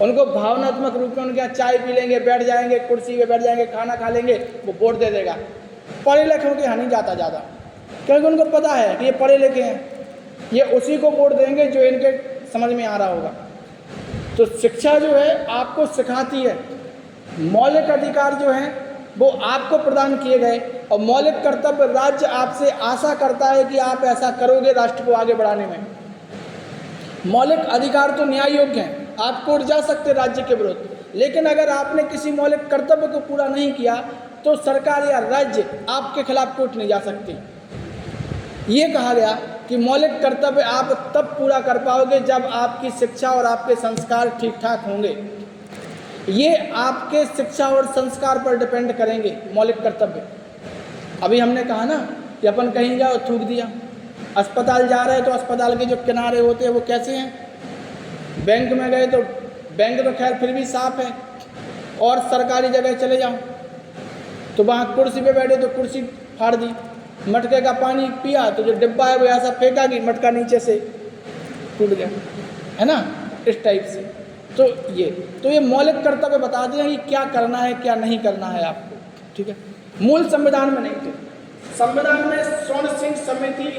उनको भावनात्मक रूप में उनके यहाँ चाय पी लेंगे, बैठ जाएंगे, कुर्सी पे बैठ जाएंगे, खाना खा लेंगे, वो वोट दे देगा। पढ़े लिखे के यहाँ नहीं जाता ज़्यादा, क्योंकि उनको पता है कि ये पढ़े लिखे हैं, ये उसी को वोट देंगे जो इनके समझ में आ रहा होगा। तो शिक्षा जो है आपको सिखाती है, मौलिक अधिकार जो हैं वो आपको प्रदान किए गए, और मौलिक कर्तव्य राज्य आपसे आशा करता है कि आप ऐसा करोगे राष्ट्र को आगे बढ़ाने में। मौलिक अधिकार तो न्याय योग्य हैं, आप कोर्ट जा सकते राज्य के विरुद्ध, लेकिन अगर आपने किसी मौलिक कर्तव्य को पूरा नहीं किया तो सरकार या राज्य आपके खिलाफ कोर्ट नहीं जा सकती। ये कहा गया कि मौलिक कर्तव्य आप तब पूरा कर पाओगे जब आपकी शिक्षा और आपके संस्कार ठीक ठाक होंगे। ये आपके शिक्षा और संस्कार पर डिपेंड करेंगे मौलिक कर्तव्य। अभी हमने कहा ना कि अपन कहीं जाओ थूक दिया, अस्पताल जा रहे हैं तो अस्पताल के जो किनारे होते हैं वो कैसे हैं, बैंक में गए तो बैंक तो खैर फिर भी साफ है, और सरकारी जगह चले जाओ तो वहाँ कुर्सी पे बैठे तो कुर्सी फाड़ दी, मटके का पानी पिया तो जो डिब्बा है वो ऐसा फेंका कि मटका नीचे से टूट गया, है ना, इस टाइप से। तो ये मौलिक कर्तव्य बताते हैं कि क्या करना है क्या नहीं करना है आपको, ठीक है। मूल संविधान में नहीं थे। संविधान में स्वर्ण सिंह समिति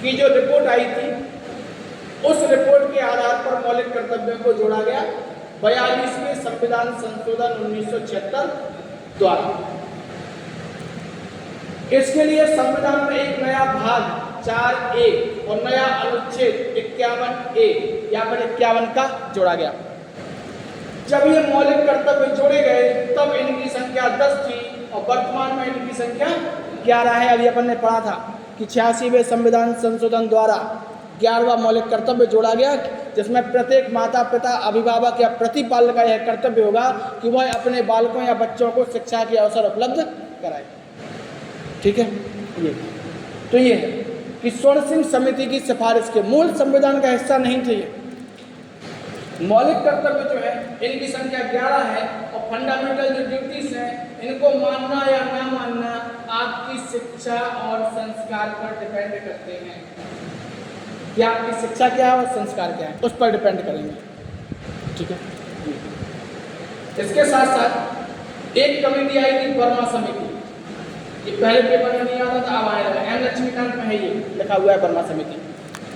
की जो रिपोर्ट आई थी, उस रिपोर्ट के आधार पर मौलिक कर्तव्यों को जोड़ा गया 42वें संविधान संशोधन 1976 द्वारा। इसके लिए संविधान में एक नया भाग 4A और नया अनुच्छेद 51A या फिर 51 का जोड़ा गया। जब ये मौलिक कर्तव्य जोड़े गए तब इनकी संख्या 10 थी और वर्तमान में इनकी संख्या 11 है। अभी अपन ने पढ़ा था कि 86वें संविधान संशोधन द्वारा 11वां मौलिक कर्तव्य जोड़ा गया, जिसमें प्रत्येक माता पिता अभिभावक या प्रतिपालक का यह कर्तव्य होगा कि वह अपने बालकों या बच्चों को शिक्षा के अवसर उपलब्ध कराए, ठीक है। ये है कि स्वर्ण सिंह समिति की सिफारिश के मूल संविधान का हिस्सा नहीं थे। ये मौलिक कर्तव्य जो है इनकी संख्या 11 है और फंडामेंटल जो ड्यूटीज हैं इनको मानना या ना मानना आपकी शिक्षा और संस्कार पर डिपेंड करते हैं। कि आपकी शिक्षा क्या है और संस्कार क्या है, उस पर डिपेंड करेंगे, ठीक है। इसके साथ साथ एक कमेटी आई थी वर्मा समिति, ये पहले पेपर में नहीं आता था, अब आएगा, एम लक्ष्मीकांत में है, ये लिखा हुआ है वर्मा समिति।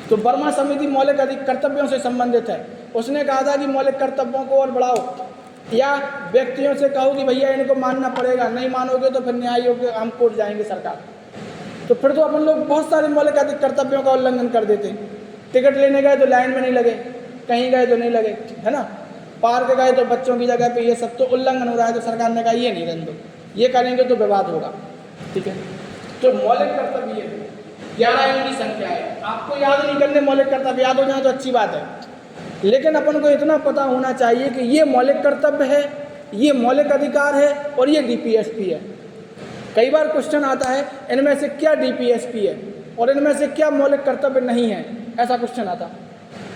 तो वर्मा समिति मौलिक अधिकार कर्तव्यों से संबंधित है। उसने कहा था कि मौलिक कर्तव्यों को और बढ़ाओ, या व्यक्तियों से कहो कि भैया इनको मानना पड़ेगा, नहीं मानोगे तो फिर न्याय योग्य हम कोर्ट जाएंगे सरकार। तो फिर तो अपन लोग बहुत सारे मौलिक अधिकार कर्तव्यों का उल्लंघन कर देते। टिकट लेने गए तो लाइन में नहीं लगे, कहीं गए तो नहीं लगे, है ना, पार्क गए तो बच्चों की जगह पे, ये सब तो उल्लंघन हो रहा है। तो सरकार ने कहा ये नहीं रहने दो, ये करेंगे तो विवाद होगा, ठीक है। तो मौलिक कर्तव्य ये 11 इनकी संख्या है। आपको याद नहीं करने, मौलिक कर्तव्य याद हो जाए तो अच्छी बात है, लेकिन अपन को इतना पता होना चाहिए कि ये मौलिक कर्तव्य है, ये मौलिक अधिकार है और ये डीपीएसपी है। कई बार क्वेश्चन आता है इनमें से क्या डीपीएसपी है और इनमें से क्या मौलिक कर्तव्य नहीं है, ऐसा क्वेश्चन आता।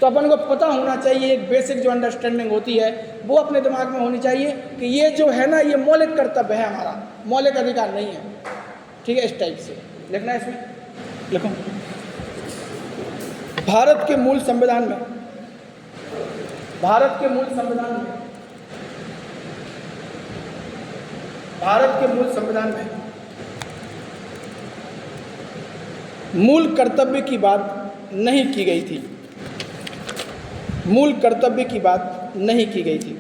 तो अपन को पता होना चाहिए, एक बेसिक जो अंडरस्टैंडिंग होती है वो अपने दिमाग में होनी चाहिए कि ये जो है ना, ये मौलिक कर्तव्य है हमारा, मौलिक अधिकार नहीं है, ठीक है। इस टाइप से लिखना है, इसमें लिखो। भारत के मूल संविधान में, भारत के मूल संविधान में, भारत के मूल संविधान में मूल कर्तव्य की बात नहीं की गई थी, मूल कर्तव्य की बात नहीं की गई थी।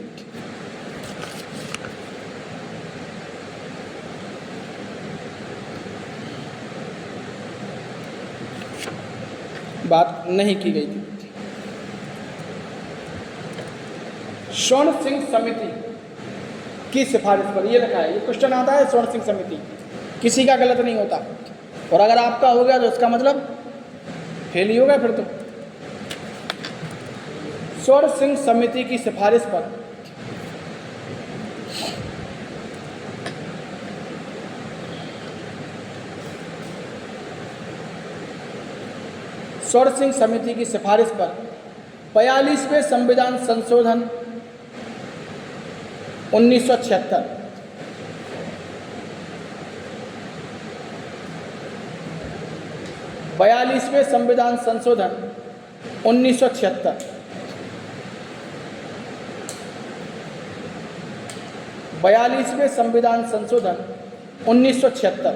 बात नहीं की गई थी। स्वर्ण सिंह समिति की सिफारिश पर, ये लिखा है, ये क्वेश्चन आता है स्वर्ण सिंह समिति, किसी का गलत नहीं होता, और अगर आपका हो गया तो इसका मतलब फेल ही होगा फिर तो। स्वर्ण सिंह समिति की सिफारिश पर स्वर्ण सिंह समिति की सिफारिश पर 42वें संविधान संशोधन 1976, 42वें संविधान संशोधन 1976, 42वें संविधान संशोधन 1976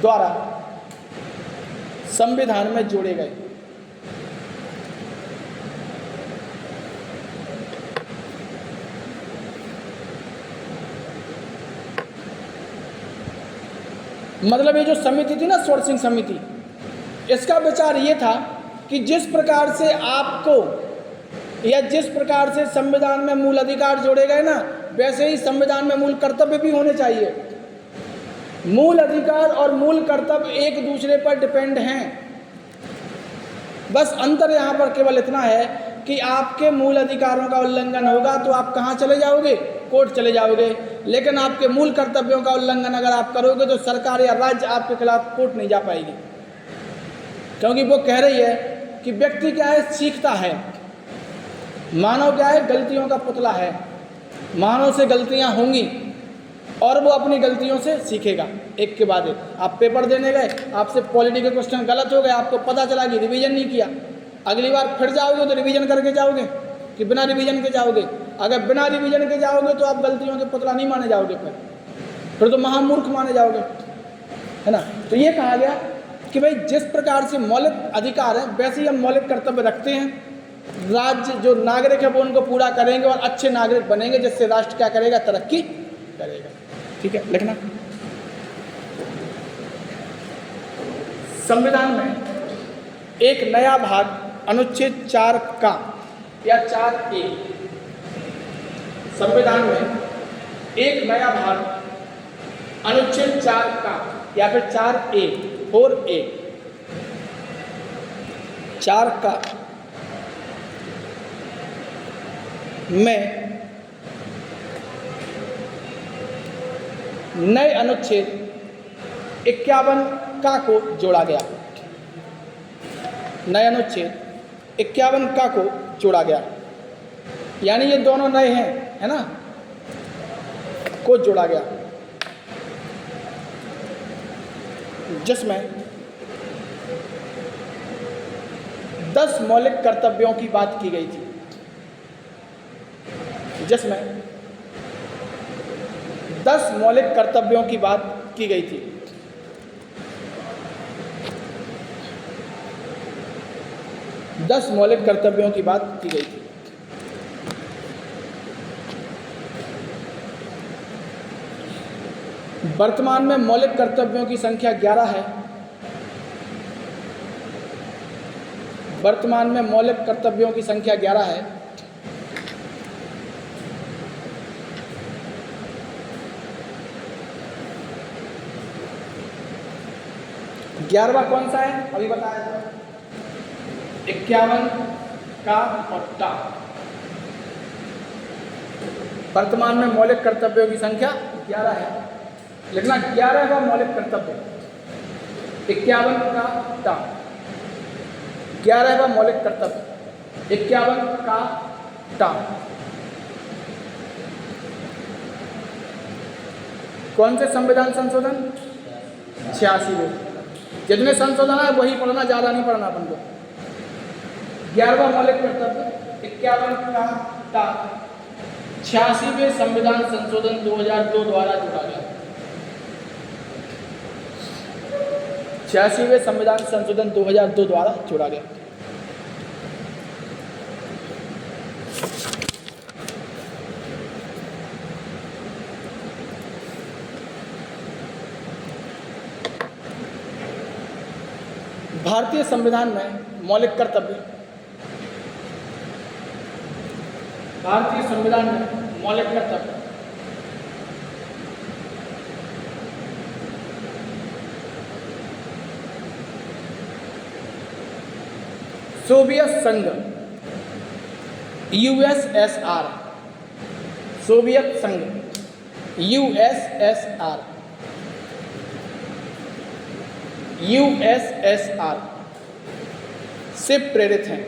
द्वारा संविधान में जोड़े गए। मतलब ये जो समिति थी ना, स्वर्ण सिंह समिति, इसका विचार ये था कि जिस प्रकार से आपको या जिस प्रकार से संविधान में मूल अधिकार जोड़े गए ना, वैसे ही संविधान में मूल कर्तव्य भी होने चाहिए। मूल अधिकार और मूल कर्तव्य एक दूसरे पर डिपेंड हैं। बस अंतर यहाँ पर केवल इतना है कि आपके मूल अधिकारों का उल्लंघन होगा तो आप कहाँ चले जाओगे, कोर्ट चले जाओगे। लेकिन आपके मूल कर्तव्यों का उल्लंघन अगर आप करोगे तो सरकार या राज्य आपके खिलाफ कोर्ट नहीं जा पाएगी, क्योंकि वो कह रही है कि व्यक्ति क्या है, सीखता है, मानव क्या है, गलतियों का पुतला है। मानव से गलतियां होंगी और वो अपनी गलतियों से सीखेगा, एक के बाद एक। आप पेपर देने गए, आपसे पॉलिटी के क्वेश्चन गलत हो गए, आपको पता चला कि रिवीजन नहीं किया, अगली बार फिर जाओगे तो रिवीजन करके जाओगे कि बिना रिवीजन के जाओगे। अगर बिना रिवीजन के जाओगे तो आप गलतियों के पुतला नहीं माने जाओगे, फिर तो महामूर्ख माने जाओगे, है ना। तो ये कहा गया कि भाई जिस प्रकार से मौलिक अधिकार है वैसे ही हम मौलिक कर्तव्य रखते हैं। राज्य जो नागरिक है वो उनको पूरा करेंगे और अच्छे नागरिक बनेंगे, जिससे राष्ट्र क्या करेगा, तरक्की करेगा। ठीक है, लिखना। संविधान में एक नया भाग अनुच्छेद 4 का या 4A, संविधान में एक नया भाग अनुच्छेद 4 का या फिर 4A 4A 4 का में नए अनुच्छेद 51 का को जोड़ा गया। नए अनुच्छेद 51 का को जोड़ा गया, यानी ये दोनों नए हैं, है ना, को जोड़ा गया, जिसमें 10 मौलिक कर्तव्यों की बात की गई थी। जिसमें 10 मौलिक कर्तव्यों की बात की गई थी। दस मौलिक कर्तव्यों की बात की गई थी। वर्तमान में मौलिक कर्तव्यों की संख्या 11 है। वर्तमान में मौलिक कर्तव्यों की संख्या 11 है। ग्यारहवां कौन सा है अभी बताया था? 51 का पट्टा। वर्तमान में मौलिक कर्तव्यों की संख्या 11 है। लिखना 11वां मौलिक कर्तव्य 51 का टा। 11वां मौलिक कर्तव्य 51 का टा। कौन से संविधान संशोधन? 86वें। जितने संशोधन है वही पढ़ना, ज़्यादा नहीं पढ़ना अपन को। 11वां मौलिक कर्तव्य 51 का टा 86वें संविधान संशोधन 2002 द्वारा जोड़ा गया। 86वें संविधान संशोधन 2002 द्वारा जोड़ा गया। भारतीय संविधान में मौलिक कर्तव्य, भारतीय संविधान में मौलिक कर्तव्य सोवियत संघ यूएसएसआर, सोवियत संघ यूएसएसआर, यूएसएसआर से प्रेरित हैं।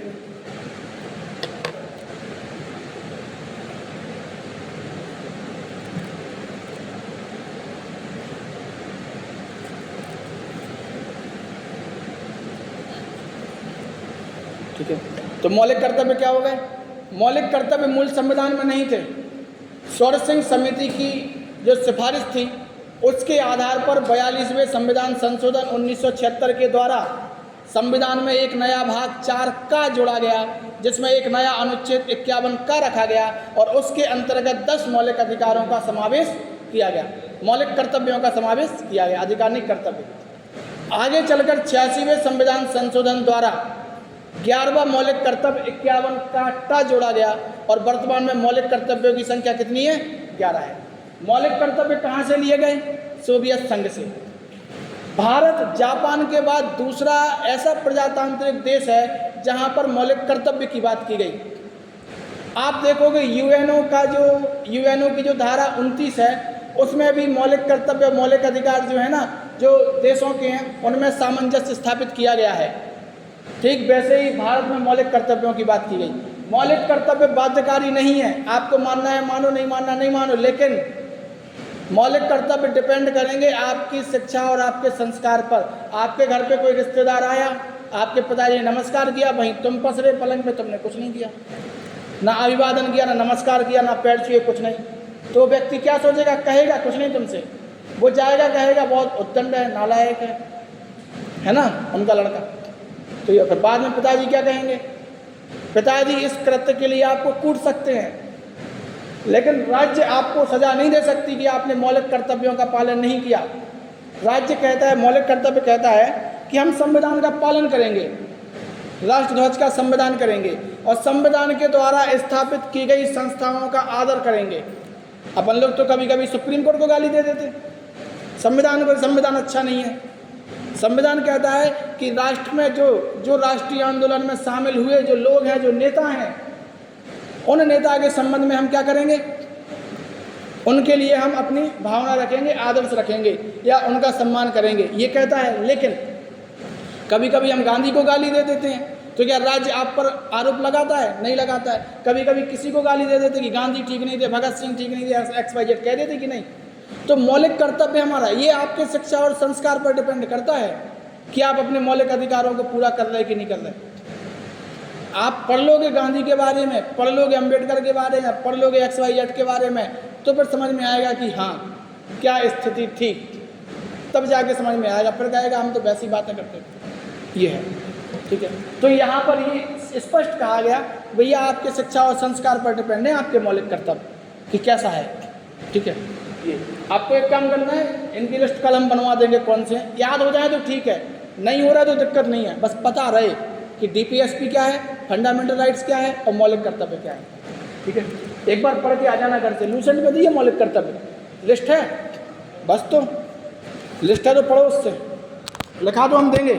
ठीक है, तो मौलिक कर्तव्य क्या हो गए? मौलिक कर्तव्य मूल संविधान में नहीं थे। स्वर्ण सिंह समिति की जो सिफारिश थी उसके आधार पर 42वें संविधान संशोधन 1976 के द्वारा संविधान में एक नया भाग 4 का जोड़ा गया, जिसमें एक नया अनुच्छेद 51 का रखा गया और उसके अंतर्गत 10 मौलिक अधिकारों का समावेश किया गया, मौलिक कर्तव्यों का समावेश किया गया, आधिकारिक कर्तव्य। आगे चलकर 86वें संविधान संशोधन द्वारा 11वां मौलिक कर्तव्य 51 का टा जोड़ा गया और वर्तमान में मौलिक कर्तव्यों की संख्या कितनी है? 11 है। मौलिक कर्तव्य कहाँ से लिए गए? सोवियत संघ से। भारत जापान के बाद दूसरा ऐसा प्रजातांत्रिक देश है जहाँ पर मौलिक कर्तव्य की बात की गई। आप देखोगे यूएनओ की जो धारा 29 है उसमें भी मौलिक कर्तव्य, मौलिक अधिकार जो है ना, जो देशों के हैं उनमें सामंजस्य स्थापित किया गया है। ठीक वैसे ही भारत में मौलिक कर्तव्यों की बात की गई। मौलिक कर्तव्य बाध्यकारी नहीं है, आपको मानना है मानो, नहीं मानना नहीं मानो, लेकिन मौलिक कर्तव्य डिपेंड करेंगे आपकी शिक्षा और आपके संस्कार पर। आपके घर पे कोई रिश्तेदार आया, आपके पिताजी ने नमस्कार किया, वहीं तुम पसरे पलंग पे, तुमने कुछ नहीं किया, ना अभिवादन किया, ना नमस्कार किया, ना पैर छुए, कुछ नहीं, तो व्यक्ति क्या सोचेगा? कहेगा कुछ नहीं तुमसे, वो जाएगा कहेगा बहुत उद्दंड है, नालायक है ना उनका लड़का। तो ये फिर बाद में पिताजी क्या कहेंगे? पिताजी इस कृत्य के लिए आपको कूट सकते हैं, लेकिन राज्य आपको सजा नहीं दे सकती कि आपने मौलिक कर्तव्यों का पालन नहीं किया। राज्य कहता है, मौलिक कर्तव्य कहता है कि हम संविधान का पालन करेंगे, राष्ट्रध्वज का संविधान करेंगे और संविधान के द्वारा स्थापित की गई संस्थाओं का आदर करेंगे। अपन लोग तो कभी कभी सुप्रीम कोर्ट को गाली दे देते संविधान को, संविधान अच्छा नहीं है। संविधान कहता है कि राष्ट्र में जो राष्ट्रीय आंदोलन में शामिल हुए जो लोग हैं, जो नेता हैं, उन नेता के संबंध में हम क्या करेंगे? उनके लिए हम अपनी भावना रखेंगे, आदर्श रखेंगे या उनका सम्मान करेंगे, ये कहता है। लेकिन कभी कभी हम गांधी को गाली दे देते हैं, तो क्या राज्य आप पर आरोप लगाता है? नहीं लगाता है। कभी कभी किसी को गाली दे देते कि गांधी ठीक नहीं थे, भगत सिंह ठीक नहीं थे, XYZ कह देते कि नहीं। तो मौलिक कर्तव्य हमारा ये आपके शिक्षा और संस्कार पर डिपेंड करता है कि आप अपने मौलिक अधिकारों को पूरा कर रहे कि नहीं कर रहे। आप पढ़ लोगे गांधी के बारे में, पढ़ लोगे अंबेडकर के बारे में, पढ़ लोगे XYZ के बारे में, तो फिर समझ में आएगा कि हाँ क्या स्थिति थी, तब जाके समझ में आएगा। फिर कहेगा हम तो वैसी बातें करते थे। ये है, ठीक है। तो यहाँ पर ये स्पष्ट कहा गया भैया आपके शिक्षा और संस्कार पर डिपेंड है आपके मौलिक कर्तव्य कि कैसा है, ठीक है। ये आपको एक काम करना है, इनकी लिस्ट कल हम बनवा देंगे कौन से हैं, याद हो जाए तो ठीक है, नहीं हो रहा तो दिक्कत नहीं है, बस पता रहे कि DPSP क्या है, फंडामेंटल राइट्स क्या है और मौलिक कर्तव्य क्या है, ठीक है। एक बार पढ़ के आ जाना घर से, लूसेंट में दिए मौलिक कर्तव्य, लिस्ट है, बस तो लिस्ट है तो पढ़ो, उससे लिखा तो हम देंगे।